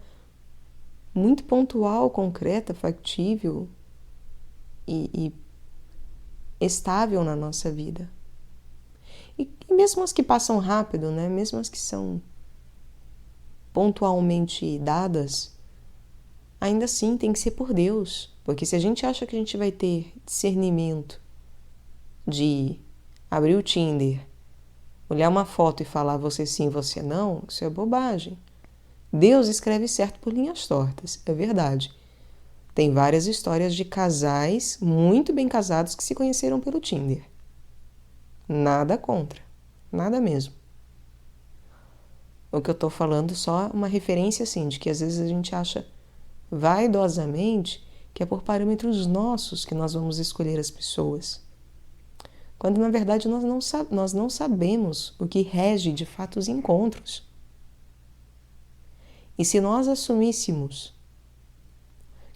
muito pontual, concreta, factível, e estável na nossa vida. E mesmo as que passam rápido, né? Mesmo as que são pontualmente dadas, ainda assim tem que ser por Deus. Porque se a gente acha que a gente vai ter discernimento de abrir o Tinder, olhar uma foto e falar você sim, você não, isso é bobagem. Deus escreve certo por linhas tortas, é verdade. Tem várias histórias de casais muito bem casados que se conheceram pelo Tinder. Nada contra, nada mesmo. O que eu tô falando só uma referência assim, de que às vezes a gente acha vaidosamente que é por parâmetros nossos que nós vamos escolher as pessoas. Quando na verdade nós não sabemos o que rege de fato os encontros. E se nós assumíssemos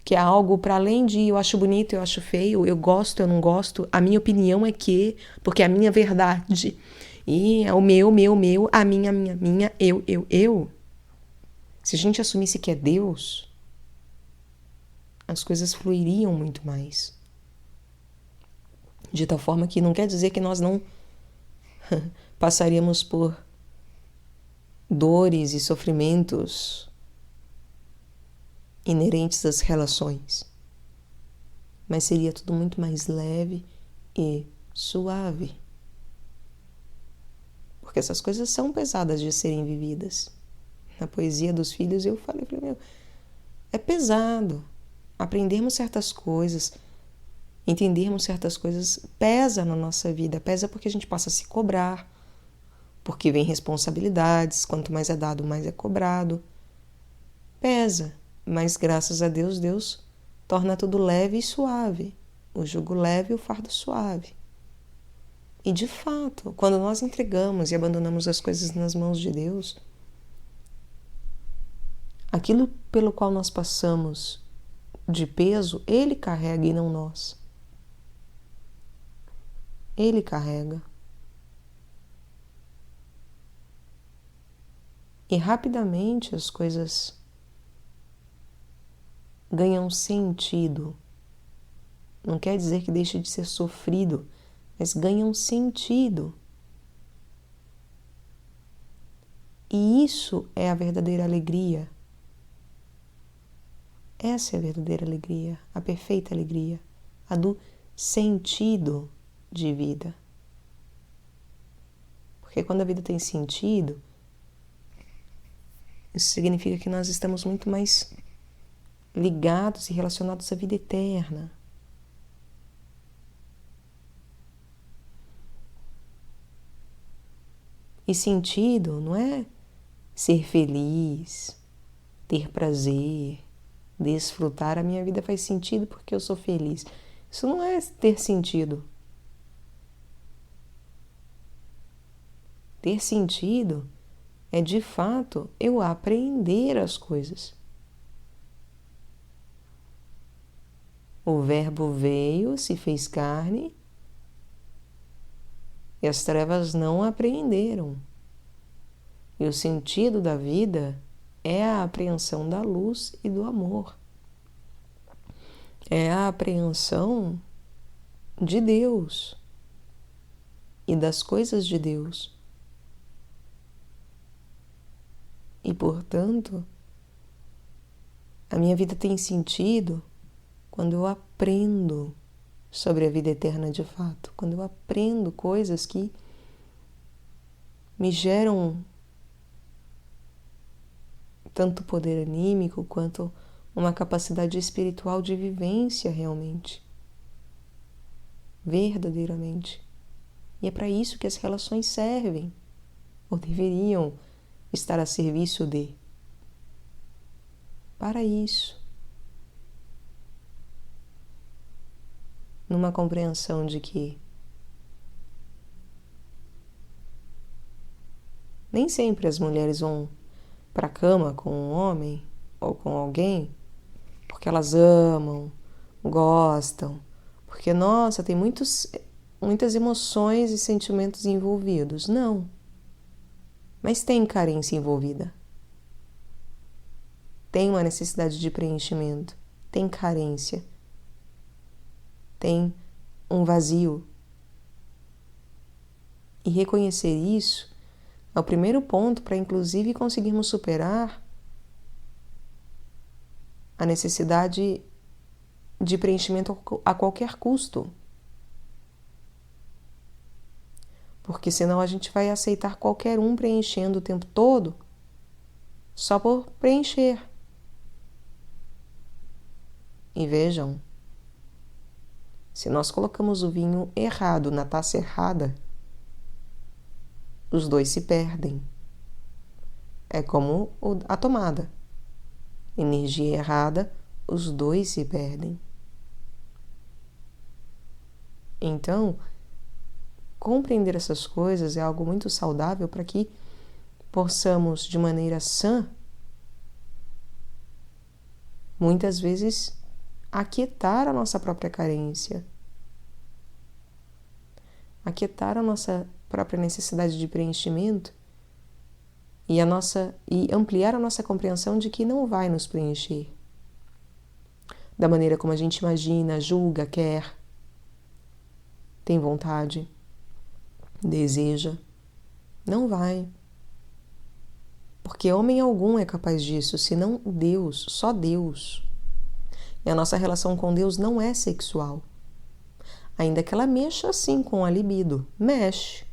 que é algo para além de eu acho bonito, eu acho feio, eu gosto, eu não gosto, a minha opinião é que, porque é a minha verdade, e é o meu, a minha, eu. Se a gente assumisse que é Deus, as coisas fluiriam muito mais. De tal forma que não quer dizer que nós não passaríamos por dores e sofrimentos inerentes às relações. Mas seria tudo muito mais leve e suave. Porque essas coisas são pesadas de serem vividas. Na poesia dos filhos eu falei, meu, é pesado. Aprendermos certas coisas, entendermos certas coisas, pesa na nossa vida. Pesa porque a gente passa a se cobrar. Porque vem responsabilidades, quanto mais é dado, mais é cobrado. Pesa, mas graças a Deus, Deus torna tudo leve e suave. O jugo leve e o fardo suave. E de fato, quando nós entregamos e abandonamos as coisas nas mãos de Deus, aquilo pelo qual nós passamos de peso, Ele carrega e não nós. Ele carrega. E rapidamente as coisas ganham sentido. Não quer dizer que deixe de ser sofrido, mas ganham sentido. E isso é a verdadeira alegria. Essa é a verdadeira alegria, a perfeita alegria, a do sentido de vida. Porque quando a vida tem sentido, isso significa que nós estamos muito mais ligados e relacionados à vida eterna. E sentido não é ser feliz, ter prazer, desfrutar. A minha vida faz sentido porque eu sou feliz. Isso não é ter sentido. Ter sentido é, de fato, eu aprender as coisas. O Verbo veio, se fez carne, e as trevas não apreenderam. E o sentido da vida é a apreensão da luz e do amor. É a apreensão de Deus e das coisas de Deus. E, portanto, a minha vida tem sentido quando eu aprendo sobre a vida eterna de fato, quando eu aprendo coisas que me geram tanto poder anímico quanto uma capacidade espiritual de vivência realmente, verdadeiramente. E é para isso que as relações servem, ou deveriam estar a serviço de. Para isso. Numa compreensão de que nem sempre as mulheres vão para a cama com um homem ou com alguém porque elas amam, gostam, porque, nossa, tem muitas emoções e sentimentos envolvidos. Não. Mas tem carência envolvida. Tem uma necessidade de preenchimento. Tem carência. tem um vazio. E reconhecer isso é o primeiro ponto para, inclusive, conseguirmos superar a necessidade de preenchimento a qualquer custo. Porque senão a gente vai aceitar qualquer um preenchendo o tempo todo só por preencher. E vejam, se nós colocamos o vinho errado na taça errada, os dois se perdem. É como a tomada. Energia errada, os dois se perdem. Então, compreender essas coisas é algo muito saudável para que possamos, de maneira sã, muitas vezes aquietar a nossa própria carência, aquietar a nossa própria necessidade de preenchimento e ampliar a nossa compreensão de que não vai nos preencher da maneira como a gente imagina, julga, quer, tem vontade, deseja. Não vai. Porque homem algum é capaz disso, senão Deus, só Deus. E a nossa relação com Deus não é sexual. Ainda que ela mexa assim com a libido, mexe.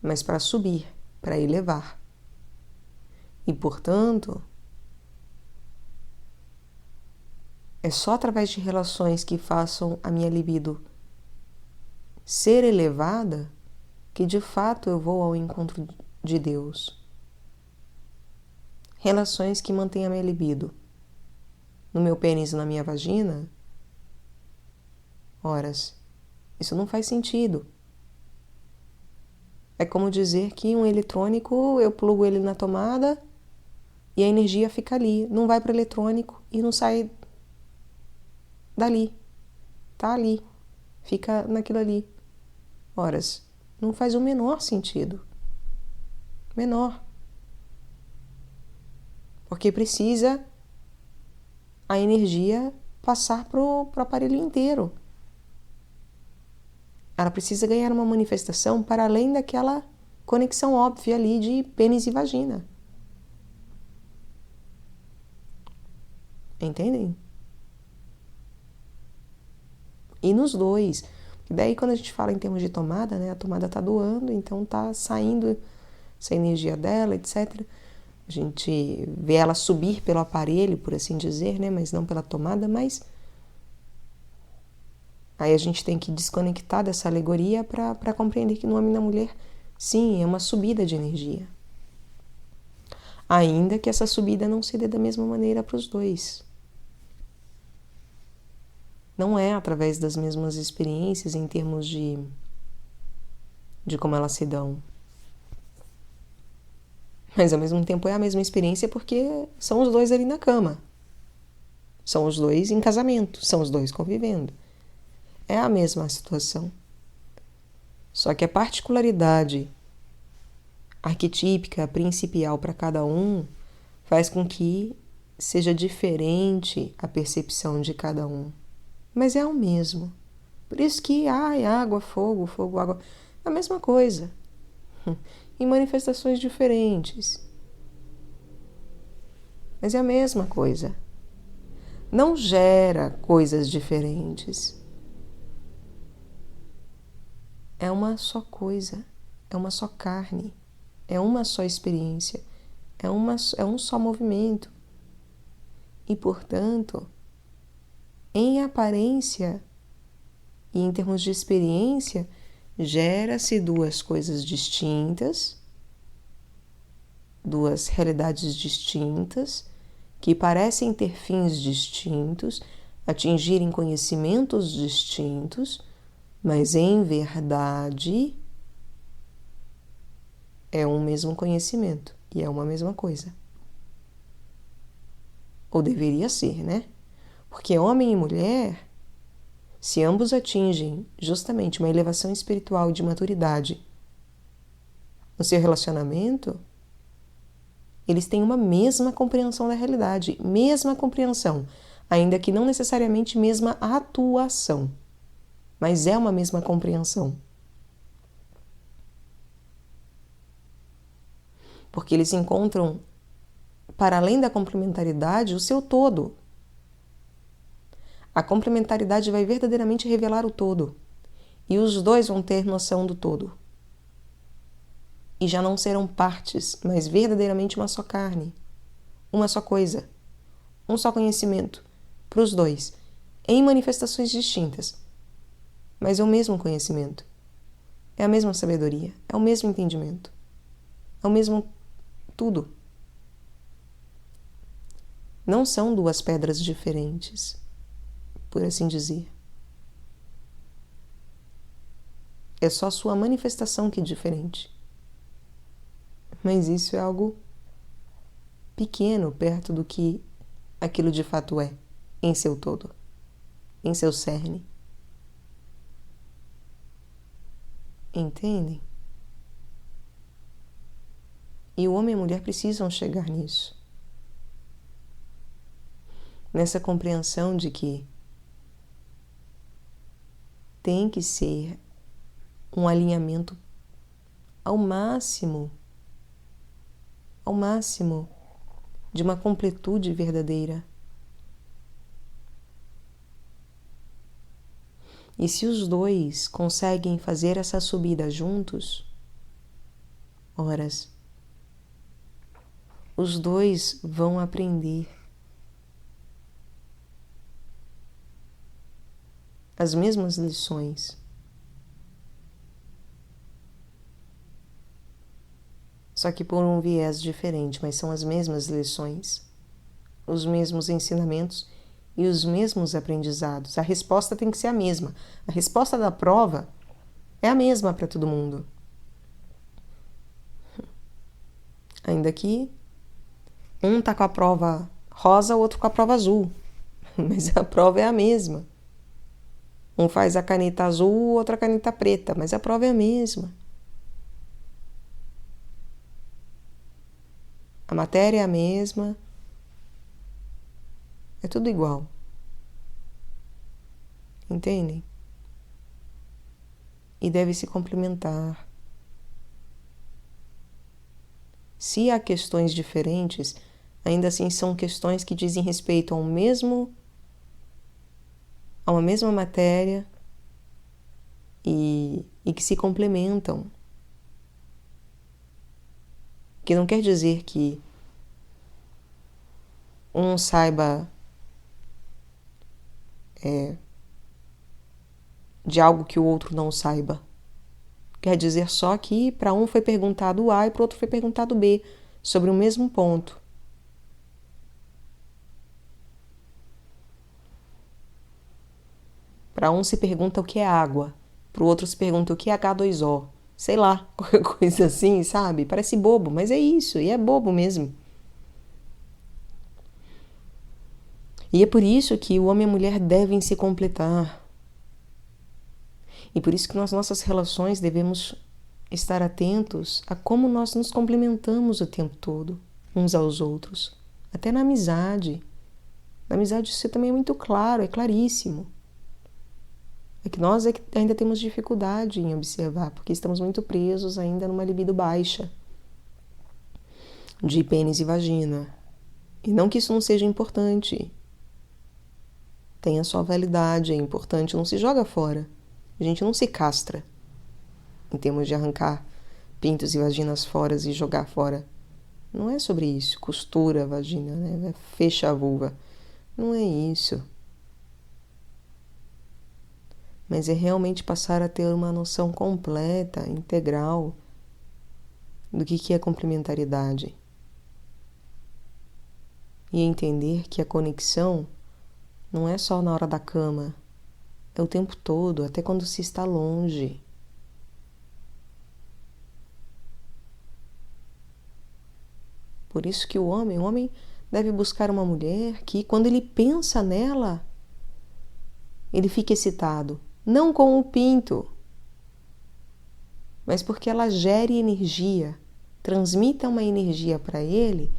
Mas para subir, para elevar. E, portanto, é só através de relações que façam a minha libido ser elevada que de fato eu vou ao encontro de Deus. Relações que mantêm a minha libido no meu pênis e na minha vagina, horas, isso não faz sentido. É como dizer que um eletrônico, eu plugo ele na tomada e a energia fica ali, não vai para o eletrônico e não sai dali, tá ali, fica naquilo ali. Horas, não faz o menor sentido. Menor. Porque precisa a energia passar pro aparelho inteiro. Ela precisa ganhar uma manifestação para além daquela conexão óbvia ali de pênis e vagina. Entendem? E nos dois. E daí quando a gente fala em termos de tomada, né? A tomada está doando, então está saindo essa energia dela, etc. A gente vê ela subir pelo aparelho, por assim dizer, né? Mas não pela tomada, mas aí a gente tem que desconectar dessa alegoria para compreender que no homem e na mulher, sim, é uma subida de energia. Ainda que essa subida não se dê da mesma maneira para os dois. Não é através das mesmas experiências em termos de como elas se dão. Mas ao mesmo tempo é a mesma experiência porque são os dois ali na cama. São os dois em casamento, são os dois convivendo. É a mesma situação. Só que a particularidade arquetípica, principial para cada um, faz com que seja diferente a percepção de cada um. Mas é o mesmo. Por isso que, água, fogo, fogo, água, é a mesma coisa. Em manifestações diferentes. Mas é a mesma coisa. Não gera coisas diferentes. É uma só coisa, é uma só carne, é uma só experiência, é um só movimento. E, portanto, em aparência e em termos de experiência, gera-se duas coisas distintas, duas realidades distintas, que parecem ter fins distintos, atingirem conhecimentos distintos, mas em verdade é um mesmo conhecimento e é uma mesma coisa. Ou deveria ser, né? Porque homem e mulher, se ambos atingem justamente uma elevação espiritual de maturidade no seu relacionamento, eles têm uma mesma compreensão da realidade, mesma compreensão. ainda que não necessariamente mesma atuação, mas é uma mesma compreensão. Porque eles encontram, para além da complementaridade, o seu todo. A complementaridade vai verdadeiramente revelar o todo. E os dois vão ter noção do todo. E já não serão partes, mas verdadeiramente uma só carne. Uma só coisa. Um só conhecimento. Para os dois. Em manifestações distintas. Mas é o mesmo conhecimento. É a mesma sabedoria. É o mesmo entendimento. É o mesmo tudo. Não são duas pedras diferentes, por assim dizer. É só sua manifestação que é diferente. Mas isso é algo pequeno perto do que aquilo de fato é, em seu todo, em seu cerne. Entendem? E o homem e a mulher precisam chegar nisso. Nessa compreensão de que tem que ser um alinhamento ao máximo de uma completude verdadeira. E se os dois conseguem fazer essa subida juntos, os dois vão aprender as mesmas lições. Só que por um viés diferente, mas são as mesmas lições, os mesmos ensinamentos e os mesmos aprendizados. A resposta tem que ser a mesma. A resposta da prova é a mesma para todo mundo. Ainda que um tá com a prova rosa, o outro com a prova azul. Mas a prova é a mesma. Um faz a caneta azul, o outro a caneta preta, mas a prova é a mesma. A matéria é a mesma. É tudo igual. Entendem? E deve se complementar. Se há questões diferentes, ainda assim são questões que dizem respeito a uma mesma matéria e que se complementam. Que não quer dizer que um saiba de algo que o outro não saiba. Quer dizer só que para um foi perguntado A e para o outro foi perguntado B, sobre o mesmo ponto. Para um se pergunta o que é água, para o outro se pergunta o que é H2O. Sei lá, qualquer coisa assim, sabe? Parece bobo, mas é isso, e é bobo mesmo. E é por isso que o homem e a mulher devem se completar. E por isso que nas nossas relações devemos estar atentos a como nós nos complementamos o tempo todo, uns aos outros. Até na amizade. Na amizade isso também é muito claro, é claríssimo. É que nós ainda temos dificuldade em observar, porque estamos muito presos ainda numa libido baixa de pênis e vagina. E não que isso não seja importante. Tem a sua validade, é importante, não se joga fora. A gente não se castra em termos de arrancar pintos e vaginas fora e jogar fora. Não é sobre isso. Costura a vagina, né? Fecha a vulva. Não é isso. Mas é realmente passar a ter uma noção completa, integral do que é complementaridade. E entender que a conexão não é só na hora da cama. É o tempo todo, até quando se está longe. Por isso que o homem deve buscar uma mulher que, quando ele pensa nela, ele fica excitado. Não com o pinto, mas porque ela gere energia, transmita uma energia para ele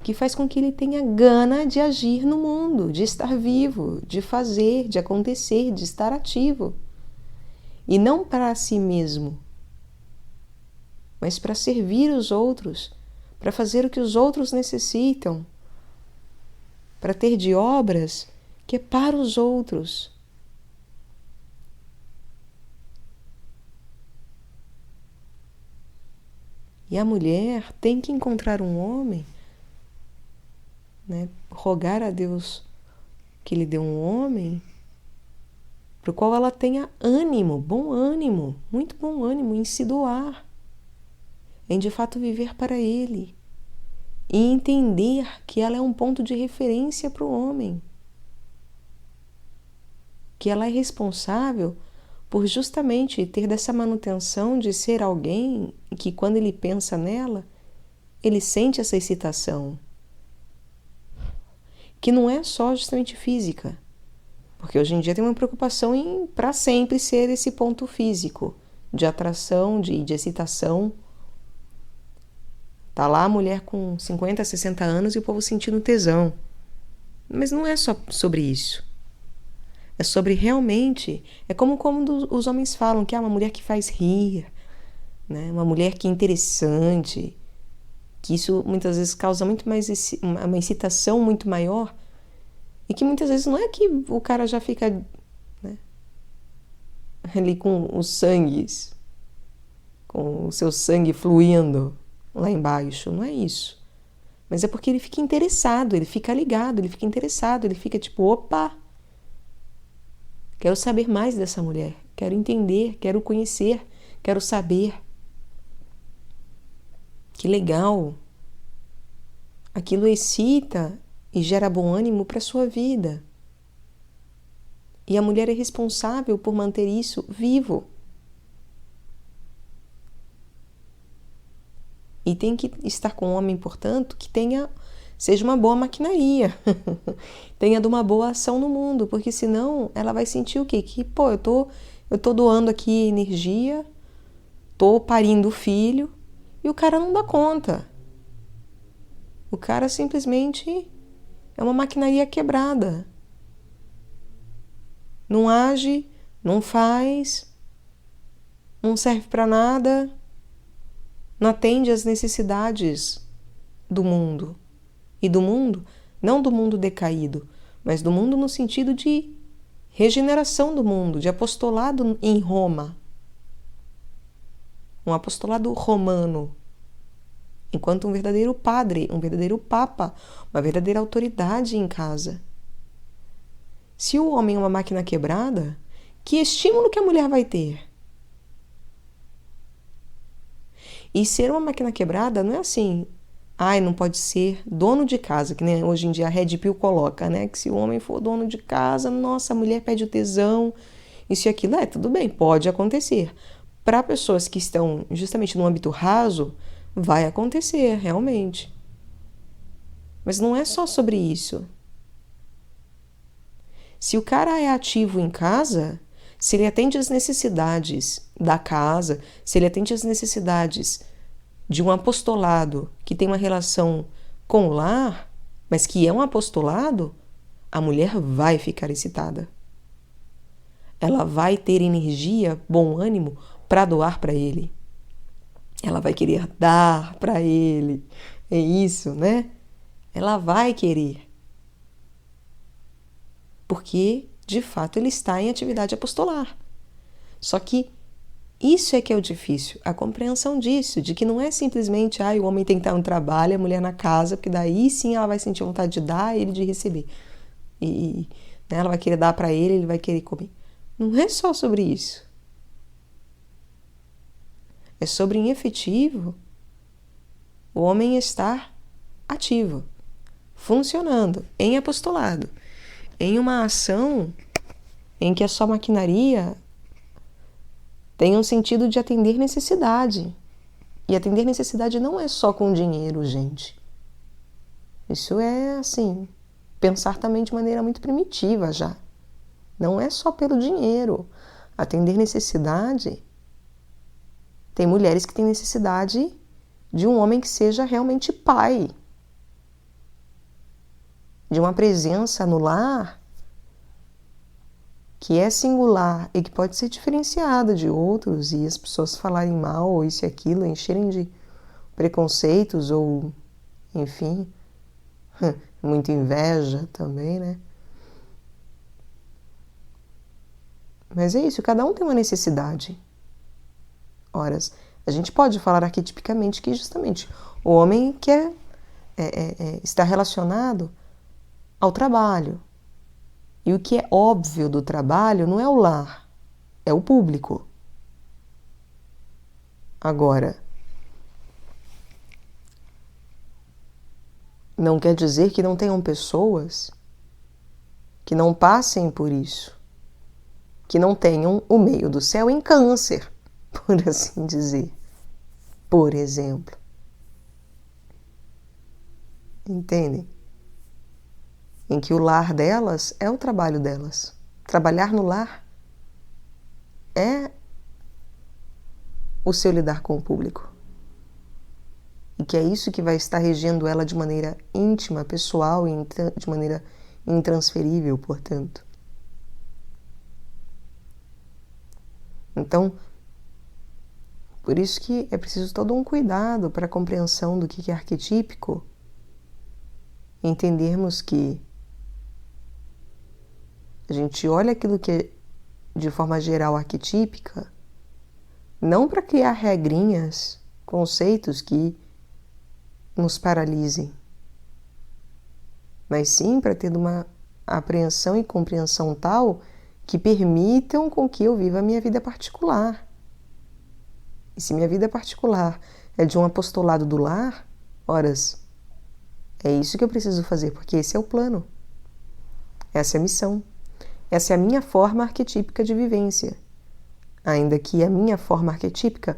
que faz com que ele tenha gana de agir no mundo, de estar vivo, de fazer, de acontecer, de estar ativo. E não para si mesmo, mas para servir os outros, para fazer o que os outros necessitam, para ter de obras que é para os outros. E a mulher tem que encontrar um homem, né, rogar a Deus que lhe dê um homem para o qual ela tenha ânimo, bom ânimo, muito bom ânimo em se doar, em de fato viver para ele e entender que ela é um ponto de referência para o homem, que ela é responsável por justamente ter dessa manutenção de ser alguém que, quando ele pensa nela, ele sente essa excitação, que não é só justamente física, porque hoje em dia tem uma preocupação em para sempre ser esse ponto físico de atração, de excitação. Tá lá a mulher com 50, 60 anos e o povo sentindo tesão. Mas não é só sobre isso. É sobre realmente, é como os homens falam, que é uma mulher que faz rir, né? Uma mulher que é interessante, que isso muitas vezes causa muito mais uma excitação muito maior, e que muitas vezes não é que o cara já fica, né, ali com os sangues, com o seu sangue fluindo lá embaixo, não é isso. Mas é porque ele fica interessado, ele fica ligado, ele fica interessado, ele fica tipo, opa, quero saber mais dessa mulher, quero entender, quero conhecer, quero saber. Que legal! Aquilo excita e gera bom ânimo para a sua vida. E a mulher é responsável por manter isso vivo. E tem que estar com um homem, portanto, que seja uma boa maquinaria, tenha de uma boa ação no mundo, porque senão ela vai sentir o quê? Que, pô, eu tô doando aqui energia, tô parindo filho, e o cara não dá conta. O cara simplesmente é uma maquinaria quebrada. Não age, não faz, não serve para nada, não atende às necessidades do mundo. E do mundo, não do mundo decaído, mas do mundo no sentido de regeneração do mundo, de apostolado em Roma. Um apostolado romano. Enquanto um verdadeiro padre, um verdadeiro papa, uma verdadeira autoridade em casa. Se o homem é uma máquina quebrada, que estímulo que a mulher vai ter? E ser uma máquina quebrada não é assim, não pode ser dono de casa, que nem hoje em dia a Red Pill coloca, né? Que se o homem for dono de casa, nossa, a mulher perde o tesão, isso e aquilo. Tudo bem, pode acontecer. Para pessoas que estão justamente no âmbito raso, vai acontecer, realmente. Mas não é só sobre isso. Se o cara é ativo em casa, se ele atende às necessidades da casa, se ele atende às necessidades de um apostolado que tem uma relação com o lar, mas que é um apostolado, a mulher vai ficar excitada. Ela vai ter energia, bom ânimo para doar para ele. Ela vai querer dar para ele. É isso, né? Ela vai querer. Porque, de fato, ele está em atividade apostolar. Só que isso é que é o difícil, a compreensão disso, de que não é simplesmente o homem tem que estar no trabalho, a mulher na casa, porque daí sim ela vai sentir vontade de dar e ele de receber. E né, ela vai querer dar para ele vai querer comer. Não é só sobre isso. É sobre, em efetivo, o homem estar ativo, funcionando, em apostolado, em uma ação em que a sua maquinaria tem um sentido de atender necessidade. E atender necessidade não é só com dinheiro, gente. Isso é, assim, pensar também de maneira muito primitiva já. Não é só pelo dinheiro. Atender necessidade... Tem mulheres que têm necessidade de um homem que seja realmente pai. de uma presença no lar que é singular e que pode ser diferenciada de outros, e as pessoas falarem mal, ou isso e aquilo, encherem de preconceitos, ou, enfim, muita inveja também, né? Mas é isso, cada um tem uma necessidade. Ora, a gente pode falar arquetipicamente que justamente o homem quer está relacionado ao trabalho. E o que é óbvio do trabalho não é o lar, é o público. Agora, não quer dizer que não tenham pessoas que não passem por isso, que não tenham o meio do céu em câncer, por assim dizer. Por exemplo. Entendem? Em que o lar delas é o trabalho delas. Trabalhar no lar é o seu lidar com o público. E que é isso que vai estar regendo ela de maneira íntima, pessoal e de maneira intransferível, portanto. Então, por isso que é preciso todo um cuidado para a compreensão do que é arquetípico, entendermos que a gente olha aquilo que é de forma geral arquetípica, não para criar regrinhas, conceitos que nos paralisem, mas sim para ter uma apreensão e compreensão tal que permitam com que eu viva a minha vida particular. E se minha vida particular é de um apostolado do lar, horas, é isso que eu preciso fazer, porque esse é o plano. Essa é a missão. Essa é a minha forma arquetípica de vivência. Ainda que a minha forma arquetípica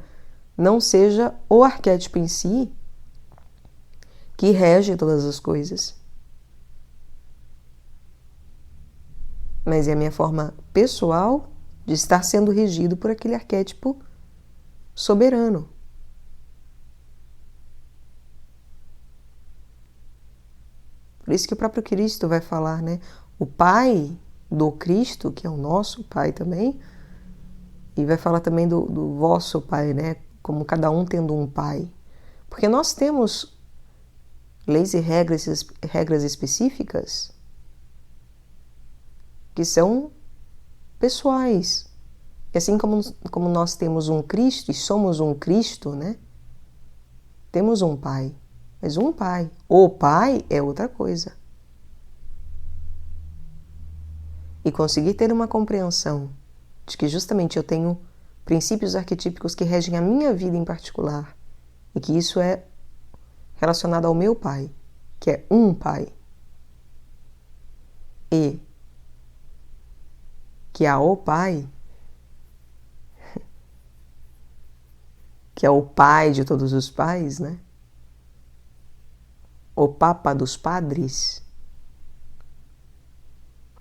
não seja o arquétipo em si que rege todas as coisas. Mas é a minha forma pessoal de estar sendo regido por aquele arquétipo soberano. Por isso que o próprio Cristo vai falar, né? O Pai do Cristo, que é o nosso Pai também, e vai falar também do vosso Pai, né? Como cada um tendo um Pai. Porque nós temos leis e regras específicas que são pessoais. E assim como nós temos um Cristo e somos um Cristo, né? Temos um Pai, mas um Pai. O Pai é outra coisa. E conseguir ter uma compreensão de que justamente eu tenho princípios arquetípicos que regem a minha vida em particular e que isso é relacionado ao meu Pai, que é um Pai, e que há o Pai, que é o Pai de todos os pais, né? O Papa dos padres.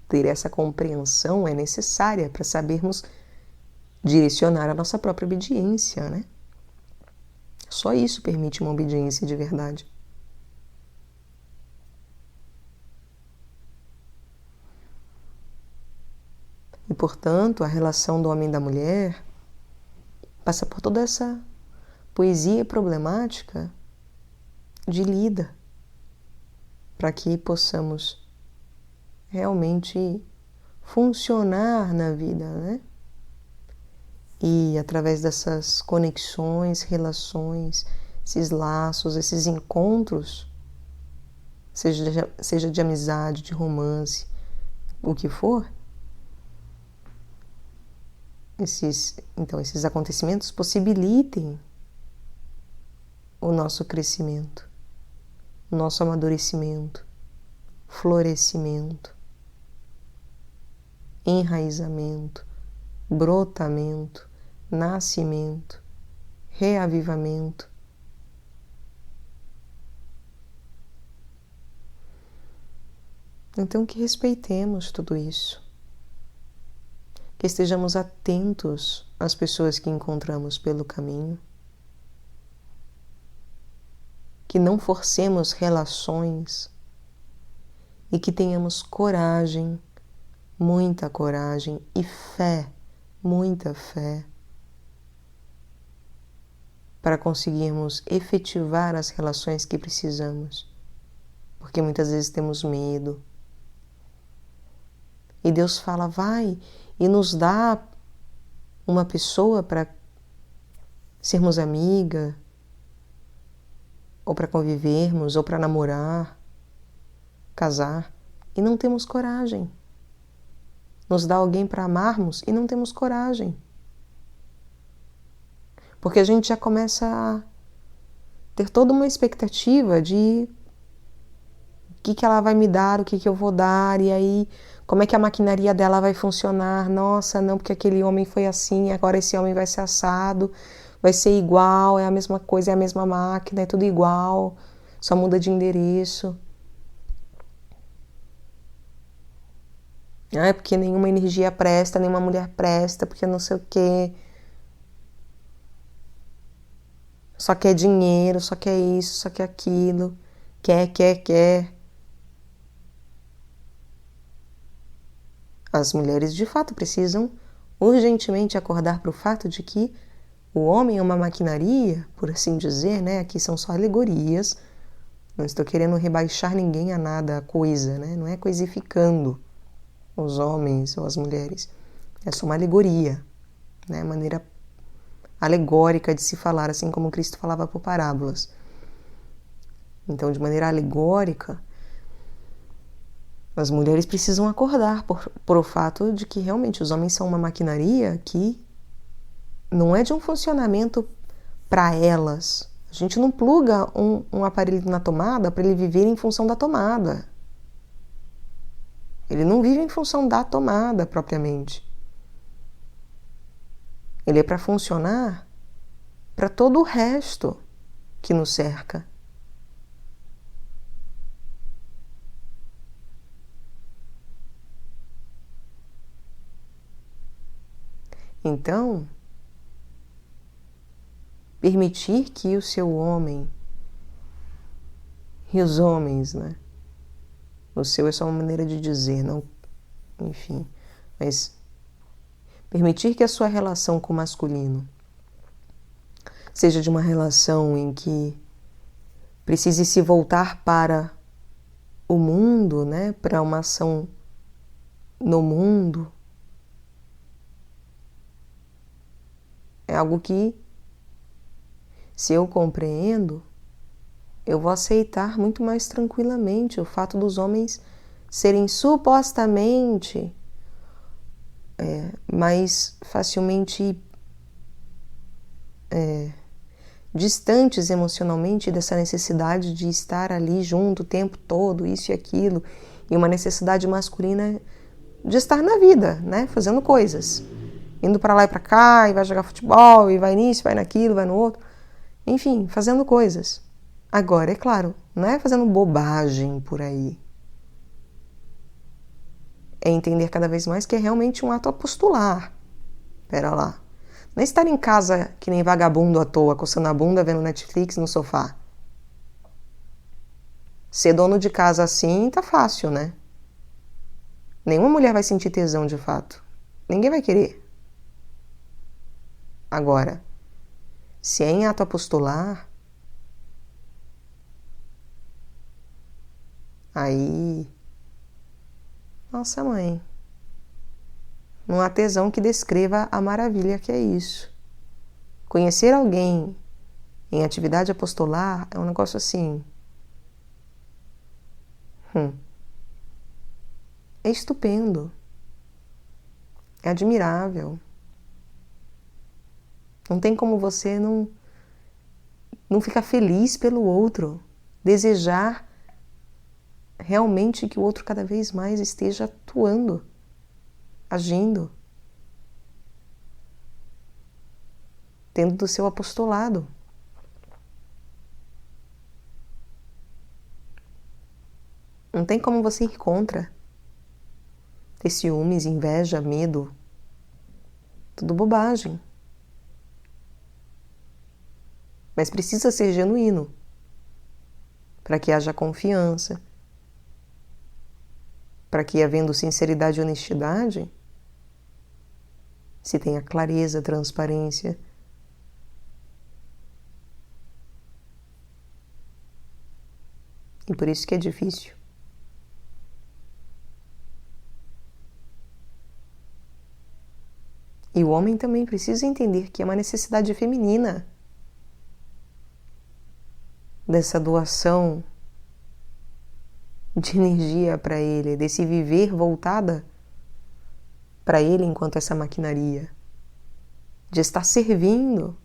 Ter essa compreensão é necessária para sabermos direcionar a nossa própria obediência, né? Só isso permite uma obediência de verdade. E, portanto, a relação do homem e da mulher passa por toda essa poesia problemática de lida, para que possamos realmente funcionar na vida, né? E através dessas conexões, relações, esses laços, esses encontros, seja de amizade, de romance, o que for, esses acontecimentos possibilitem o nosso crescimento, o nosso amadurecimento, florescimento, enraizamento, brotamento, nascimento, reavivamento. Então, que respeitemos tudo isso, que estejamos atentos às pessoas que encontramos pelo caminho, que não forcemos relações e que tenhamos coragem, muita coragem e fé, muita fé, para conseguirmos efetivar as relações que precisamos, porque muitas vezes temos medo. E Deus fala, vai, e nos dá uma pessoa para sermos amiga, ou para convivermos, ou para namorar, casar, e não temos coragem. Nos dá alguém para amarmos e não temos coragem. Porque a gente já começa a ter toda uma expectativa de o que ela vai me dar, o que eu vou dar, e aí como é que a maquinaria dela vai funcionar. Nossa, não, porque aquele homem foi assim, agora esse homem vai ser assado, vai ser igual, é a mesma coisa, é a mesma máquina, é tudo igual, só muda de endereço. Ah, é porque nenhuma energia presta, nenhuma mulher presta, porque não sei o quê. Só quer dinheiro, só quer isso, só quer aquilo. Quer. As mulheres de fato precisam urgentemente acordar para o fato de que o homem é uma maquinaria, por assim dizer, né? Aqui são só alegorias. Não estou querendo rebaixar ninguém a nada, a coisa, né? Não é coisificando os homens ou as mulheres. É só uma alegoria, né? Maneira alegórica de se falar, assim como Cristo falava por parábolas. Então, de maneira alegórica, as mulheres precisam acordar por o fato de que realmente os homens são uma maquinaria que não é de um funcionamento para elas. A gente não pluga um aparelho na tomada para ele viver em função da tomada. Ele não vive em função da tomada propriamente. Ele é para funcionar para todo o resto que nos cerca. Então, permitir que o seu homem e os homens, né? O seu é só uma maneira de dizer, não, enfim, mas permitir que a sua relação com o masculino seja de uma relação em que precise se voltar para o mundo, né? Para uma ação no mundo, é algo que, se eu compreendo, eu vou aceitar muito mais tranquilamente o fato dos homens serem supostamente mais facilmente distantes emocionalmente dessa necessidade de estar ali junto o tempo todo, isso e aquilo, e uma necessidade masculina de estar na vida, né, fazendo coisas, indo para lá e para cá, e vai jogar futebol, e vai nisso, vai naquilo, vai no outro, enfim, fazendo coisas. Agora, é claro, não é fazendo bobagem por aí. É entender cada vez mais que é realmente um ato apostolar. Pera lá. Não é estar em casa que nem vagabundo à toa, coçando a bunda, vendo Netflix no sofá. Ser dono de casa assim tá fácil, né? Nenhuma mulher vai sentir tesão de fato. Ninguém vai querer. Agora, se é em ato apostolar, aí... Nossa, mãe. Não há tesão que descreva a maravilha que é isso. Conhecer alguém em atividade apostolar é um negócio assim... É estupendo. É admirável. Não tem como você não ficar feliz pelo outro. Desejar realmente que o outro cada vez mais esteja atuando, agindo, tendo do seu apostolado. Não tem como você ir contra. Ter ciúmes, inveja, medo. Tudo bobagem. Mas precisa ser genuíno. Para que haja confiança. para que, havendo sinceridade e honestidade, se tenha clareza, transparência. E por isso que é difícil. E o homem também precisa entender que é uma necessidade feminina dessa doação de energia para ele, desse viver voltada para ele enquanto essa maquinaria, de estar servindo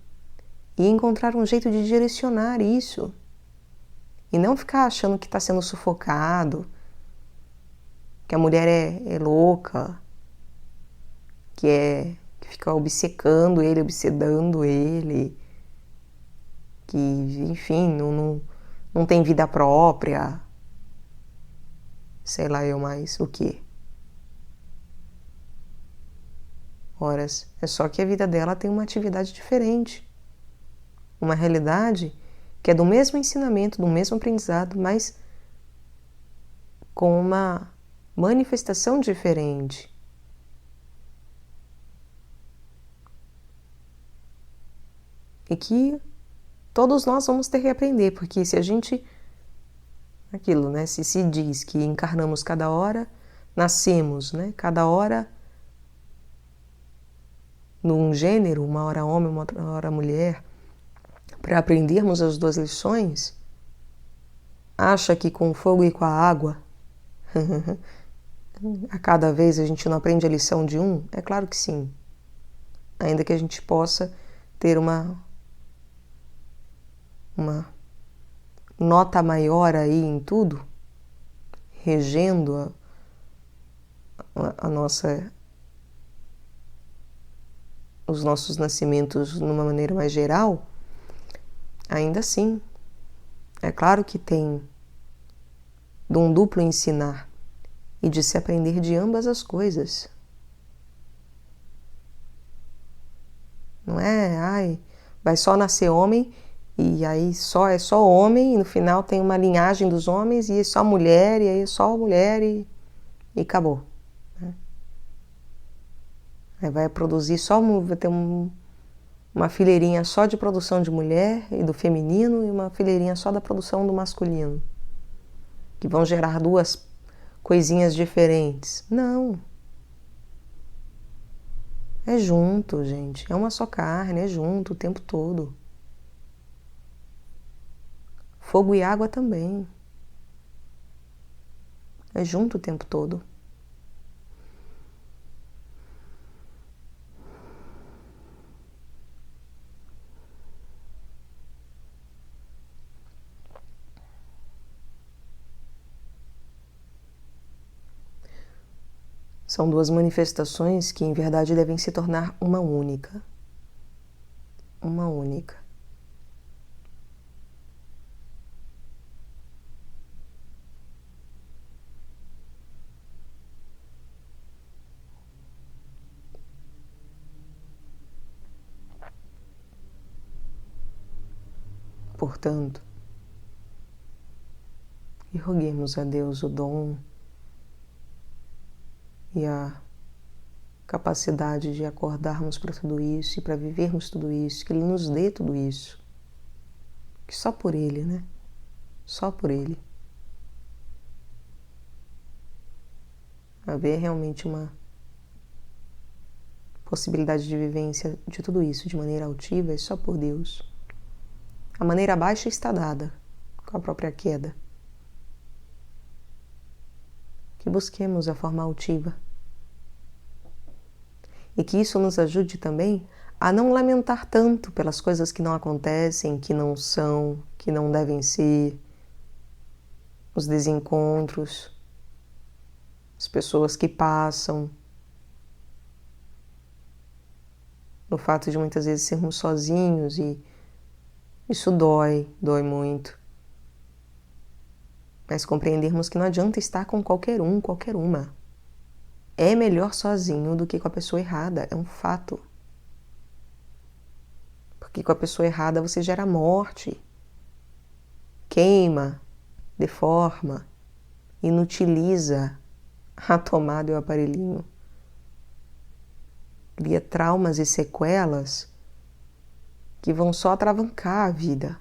e encontrar um jeito de direcionar isso e não ficar achando que está sendo sufocado, que a mulher é louca, que fica obcecando ele, obsedando ele, que, enfim, não tem vida própria, sei lá eu mais o quê. Horas, é só que a vida dela tem uma atividade diferente, uma realidade que é do mesmo ensinamento, do mesmo aprendizado, mas com uma manifestação diferente. E que todos nós vamos ter que aprender, porque se a gente, aquilo, né, se diz que encarnamos cada hora, nascemos, né, cada hora num gênero, uma hora homem, uma hora mulher, para aprendermos as duas lições, acha que com o fogo e com a água, a cada vez a gente não aprende a lição de um? É claro que sim. Ainda que a gente possa ter uma nota maior aí em tudo, regendo a nossa, os nossos nascimentos numa maneira mais geral, ainda assim, é claro que tem de um duplo ensinar e de se aprender de ambas as coisas. Não é, vai só nascer homem e aí é só homem e no final tem uma linhagem dos homens e é só mulher e aí é só mulher e acabou. Né? Aí vai produzir vai ter uma fileirinha só de produção de mulher e do feminino e uma fileirinha só da produção do masculino, que vão gerar duas coisinhas diferentes. Não. É junto, gente. É uma só carne, é junto o tempo todo. Fogo e água também. É junto o tempo todo. São duas manifestações que, em verdade, devem se tornar uma única. Uma única. Portanto, e roguemos a Deus o dom e a capacidade de acordarmos para tudo isso e para vivermos tudo isso, que Ele nos dê tudo isso. Que só por Ele, né? Só por Ele. Haver realmente uma possibilidade de vivência de tudo isso de maneira altiva é só por Deus. A maneira baixa está dada, com a própria queda. Que busquemos a forma altiva. E que isso nos ajude também a não lamentar tanto pelas coisas que não acontecem, que não são, que não devem ser, os desencontros, as pessoas que passam, o fato de muitas vezes sermos sozinhos e isso dói muito. Mas compreendermos que não adianta estar com qualquer um, qualquer uma. É melhor sozinho do que com a pessoa errada, é um fato. Porque com a pessoa errada você gera morte, queima, deforma, inutiliza a tomada e o aparelhinho. Cria traumas e sequelas que vão só atravancar a vida.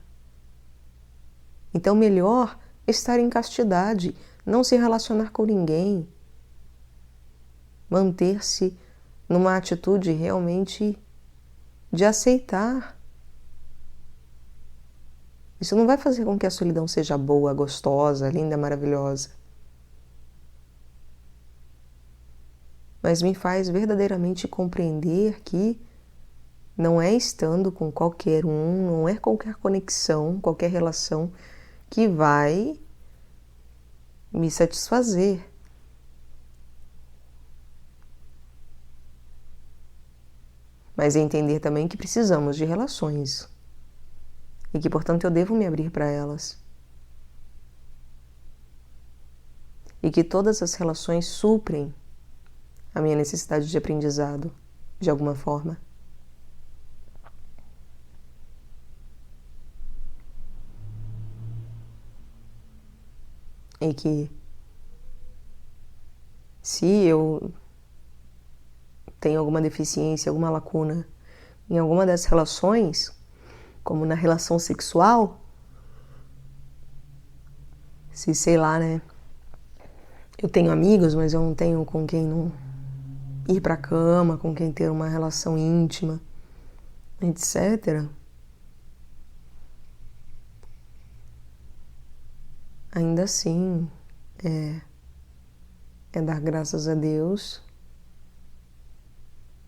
Então, melhor estar em castidade, não se relacionar com ninguém, manter-se numa atitude realmente de aceitar. Isso não vai fazer com que a solidão seja boa, gostosa, linda, maravilhosa. Mas me faz verdadeiramente compreender que não é estando com qualquer um, não é qualquer conexão, qualquer relação que vai me satisfazer. Mas é entender também que precisamos de relações e que, portanto, eu devo me abrir para elas. E que todas as relações suprem a minha necessidade de aprendizado, de alguma forma. E que se eu tenho alguma deficiência, alguma lacuna em alguma das relações, como na relação sexual, se sei lá, né, eu tenho amigos, mas eu não tenho com quem não ir pra cama, com quem ter uma relação íntima, etc. Ainda assim, é dar graças a Deus,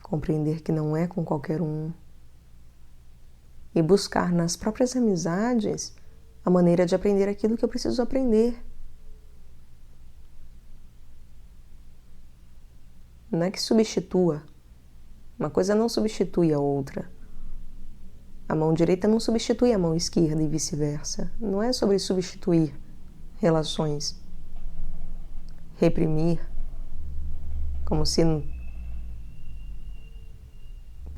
compreender que não é com qualquer um e buscar nas próprias amizades a maneira de aprender aquilo que eu preciso aprender. Não é que substitua. Uma coisa não substitui a outra. A mão direita não substitui a mão esquerda e vice-versa. Não é sobre substituir relações. Reprimir, como se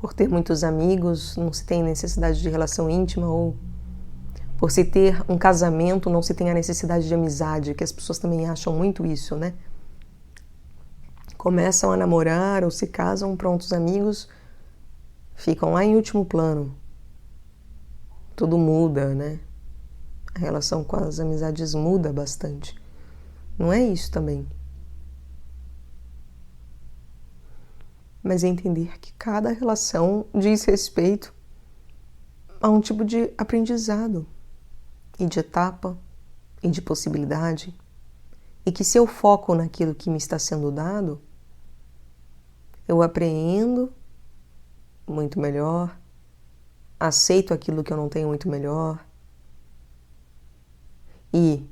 por ter muitos amigos não se tem necessidade de relação íntima, ou por se ter um casamento não se tem a necessidade de amizade, que as pessoas também acham muito isso, né? Começam a namorar ou se casam, prontos, amigos ficam lá em último plano. Tudo muda, né? A relação com as amizades muda bastante. Não é isso também. Mas é entender que cada relação diz respeito a um tipo de aprendizado e de etapa e de possibilidade, e que se eu foco naquilo que me está sendo dado, eu apreendo muito melhor, aceito aquilo que eu não tenho muito melhor. E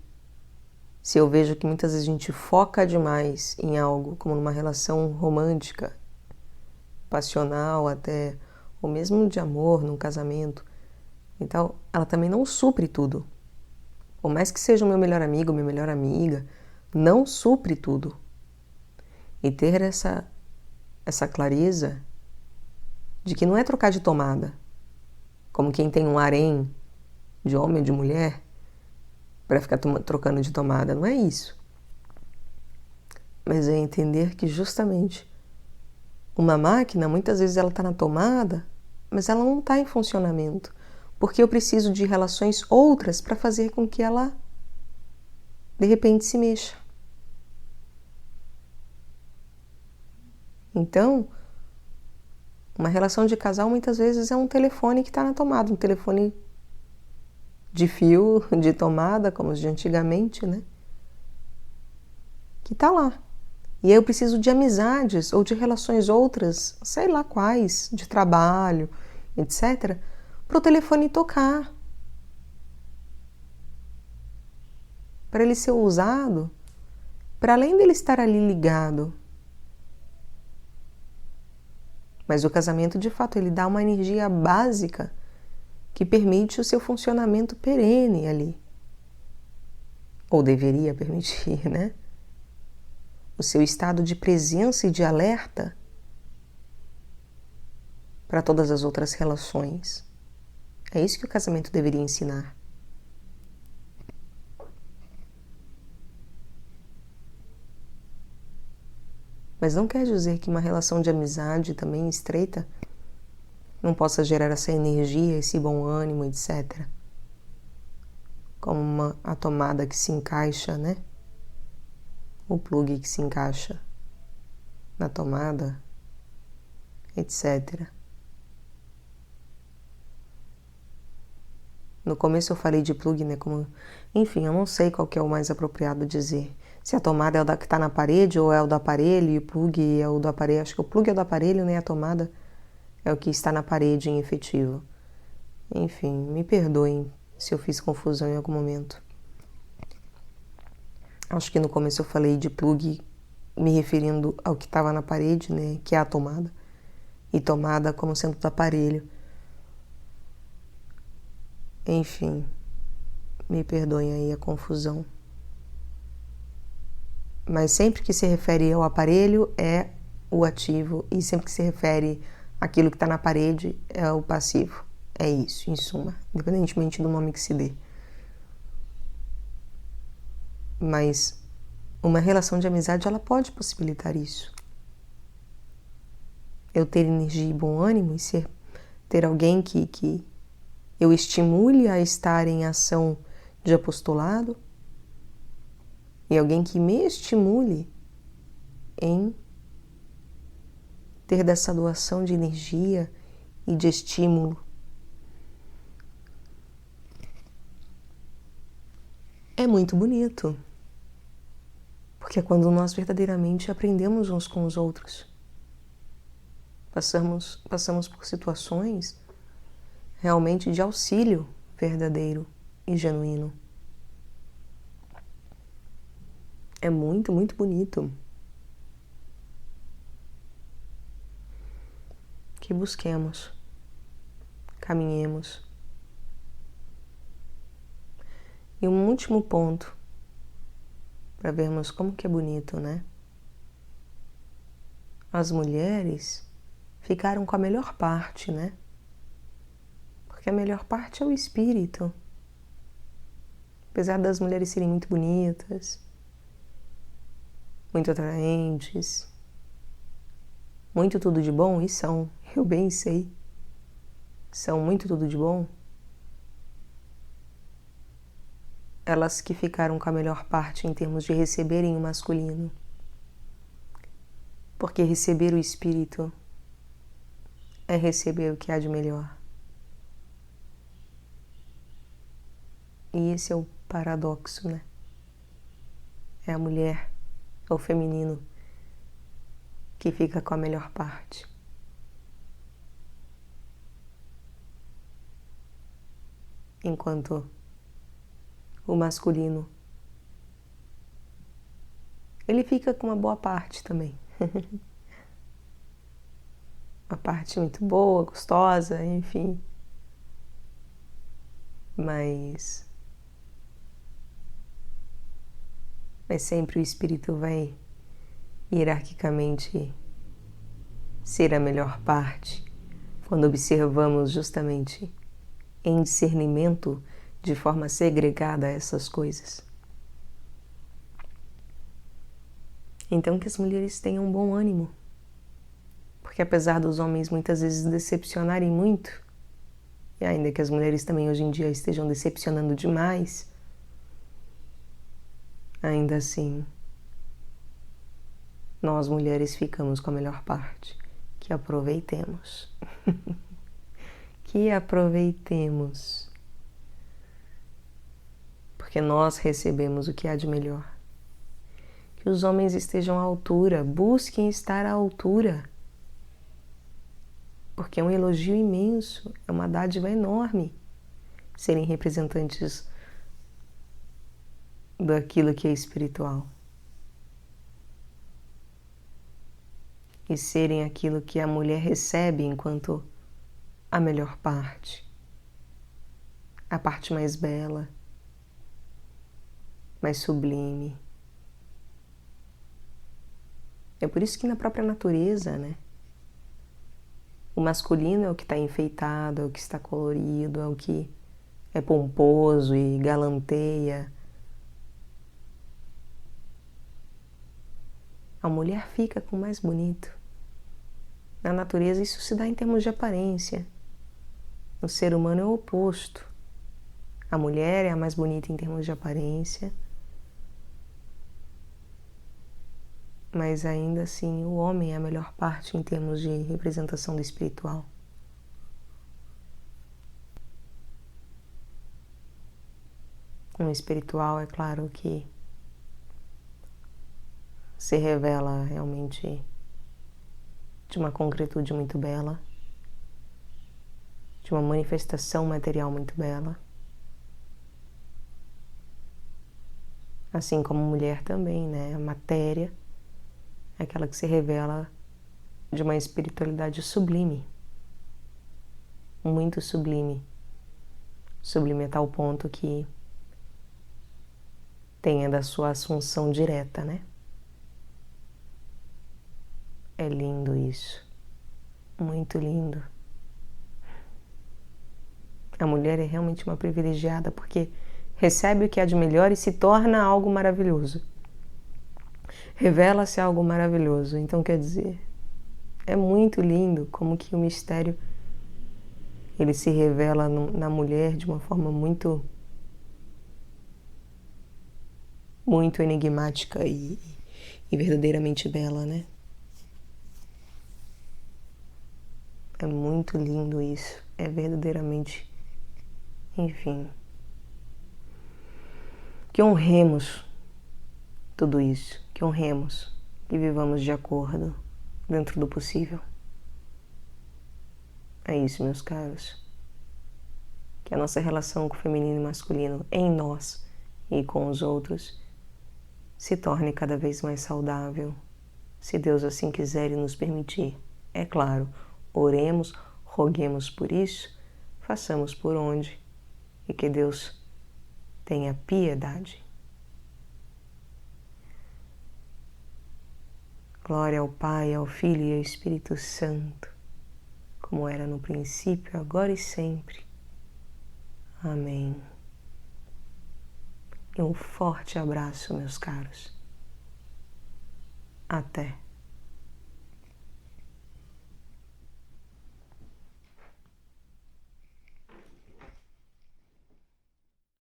se eu vejo que muitas vezes a gente foca demais em algo, como numa relação romântica, passional até, ou mesmo de amor, num casamento, então ela também não supre tudo. Por mais que seja o meu melhor amigo, minha melhor amiga, não supre tudo. E ter essa clareza de que não é trocar de tomada, como quem tem um harém de homem ou de mulher para ficar trocando de tomada, não é isso. Mas é entender que justamente uma máquina, muitas vezes ela está na tomada, mas ela não está em funcionamento, porque eu preciso de relações outras para fazer com que ela de repente se mexa. Então, uma relação de casal muitas vezes é um telefone que está na tomada, um telefone de fio, de tomada, como os de antigamente, né? Que está lá. E aí eu preciso de amizades ou de relações outras, sei lá quais, de trabalho, etc., para o telefone tocar. Para ele ser usado, para além dele estar ali ligado. Mas o casamento, de fato, ele dá uma energia básica que permite o seu funcionamento perene ali. Ou deveria permitir, né? O seu estado de presença e de alerta para todas as outras relações. É isso que o casamento deveria ensinar. Mas não quer dizer que uma relação de amizade também estreita não possa gerar essa energia, esse bom ânimo, etc. Como a tomada que se encaixa, né? O plug que se encaixa na tomada, etc. No começo eu falei de plug, né? Como... Enfim, eu não sei qual que é o mais apropriado dizer. Se a tomada é o da que está na parede ou é o do aparelho e o plug é o do aparelho. Acho que o plug é o do aparelho, né? A tomada é o que está na parede em efetivo. Enfim, me perdoem se eu fiz confusão em algum momento. Acho que no começo eu falei de plug me referindo ao que estava na parede, né? Que é a tomada. E tomada como sendo do aparelho. Enfim, me perdoem aí a confusão. Mas sempre que se refere ao aparelho é o ativo e sempre que se refere àquilo que está na parede é o passivo. É isso, em suma, independentemente do nome que se dê. Mas uma relação de amizade, ela pode possibilitar isso. Eu ter energia e bom ânimo e ter alguém que eu estimule a estar em ação de apostolado e alguém que me estimule em ter dessa doação de energia e de estímulo. É muito bonito, porque é quando nós verdadeiramente aprendemos uns com os outros. Passamos por situações realmente de auxílio verdadeiro e genuíno. É muito, muito bonito. Que busquemos, caminhemos. E um último ponto, para vermos como que é bonito, né? As mulheres ficaram com a melhor parte, né? Porque a melhor parte é o espírito. Apesar das mulheres serem muito bonitas, muito atraentes, muito tudo de bom, e são, eu bem sei, são muito tudo de bom. Elas que ficaram com a melhor parte em termos de receberem o masculino. Porque receber o espírito é receber o que há de melhor. E esse é o paradoxo, né? É a mulher, é o feminino que fica com a melhor parte. Enquanto o masculino, ele fica com uma boa parte também. Uma parte muito boa, gostosa, enfim. Mas sempre o espírito vai hierarquicamente ser a melhor parte quando observamos justamente em discernimento de forma segregada essas coisas. Então que as mulheres tenham um bom ânimo, porque apesar dos homens muitas vezes decepcionarem muito, e ainda que as mulheres também hoje em dia estejam decepcionando demais, ainda assim, nós mulheres ficamos com a melhor parte. Que aproveitemos. Que aproveitemos. Porque nós recebemos o que há de melhor. Que os homens estejam à altura, busquem estar à altura. Porque é um elogio imenso, é uma dádiva enorme serem representantes daquilo que é espiritual. E serem aquilo que a mulher recebe enquanto a melhor parte. A parte mais bela, mais sublime. É por isso que na própria natureza, né? O masculino é o que está enfeitado, é o que está colorido, é o que é pomposo e galanteia. A mulher fica com o mais bonito. Na natureza isso se dá em termos de aparência. No ser humano é o oposto. A mulher é a mais bonita em termos de aparência, mas ainda assim o homem é a melhor parte em termos de representação do espiritual. Um espiritual, é claro que se revela realmente de uma concretude muito bela, de uma manifestação material muito bela. Assim como mulher também, né? A matéria é aquela que se revela de uma espiritualidade sublime, muito sublime. Sublime a tal ponto que tenha da sua assunção direta, né? É lindo isso, muito lindo. A mulher é realmente uma privilegiada porque recebe o que há de melhor e se torna algo maravilhoso. Revela-se algo maravilhoso. Então, quer dizer, é muito lindo como que o mistério ele se revela na mulher de uma forma muito enigmática e verdadeiramente bela, né? É muito lindo isso. É verdadeiramente, enfim, que honremos tudo isso, que honremos e vivamos de acordo dentro do possível. É isso, meus caros. Que a nossa relação com o feminino e masculino em nós e com os outros se torne cada vez mais saudável, se Deus assim quiser e nos permitir. É claro, oremos, roguemos por isso, façamos por onde e que Deus tenha piedade. Glória ao Pai, ao Filho e ao Espírito Santo, como era no princípio, agora e sempre. Amém. E um forte abraço, meus caros. Até.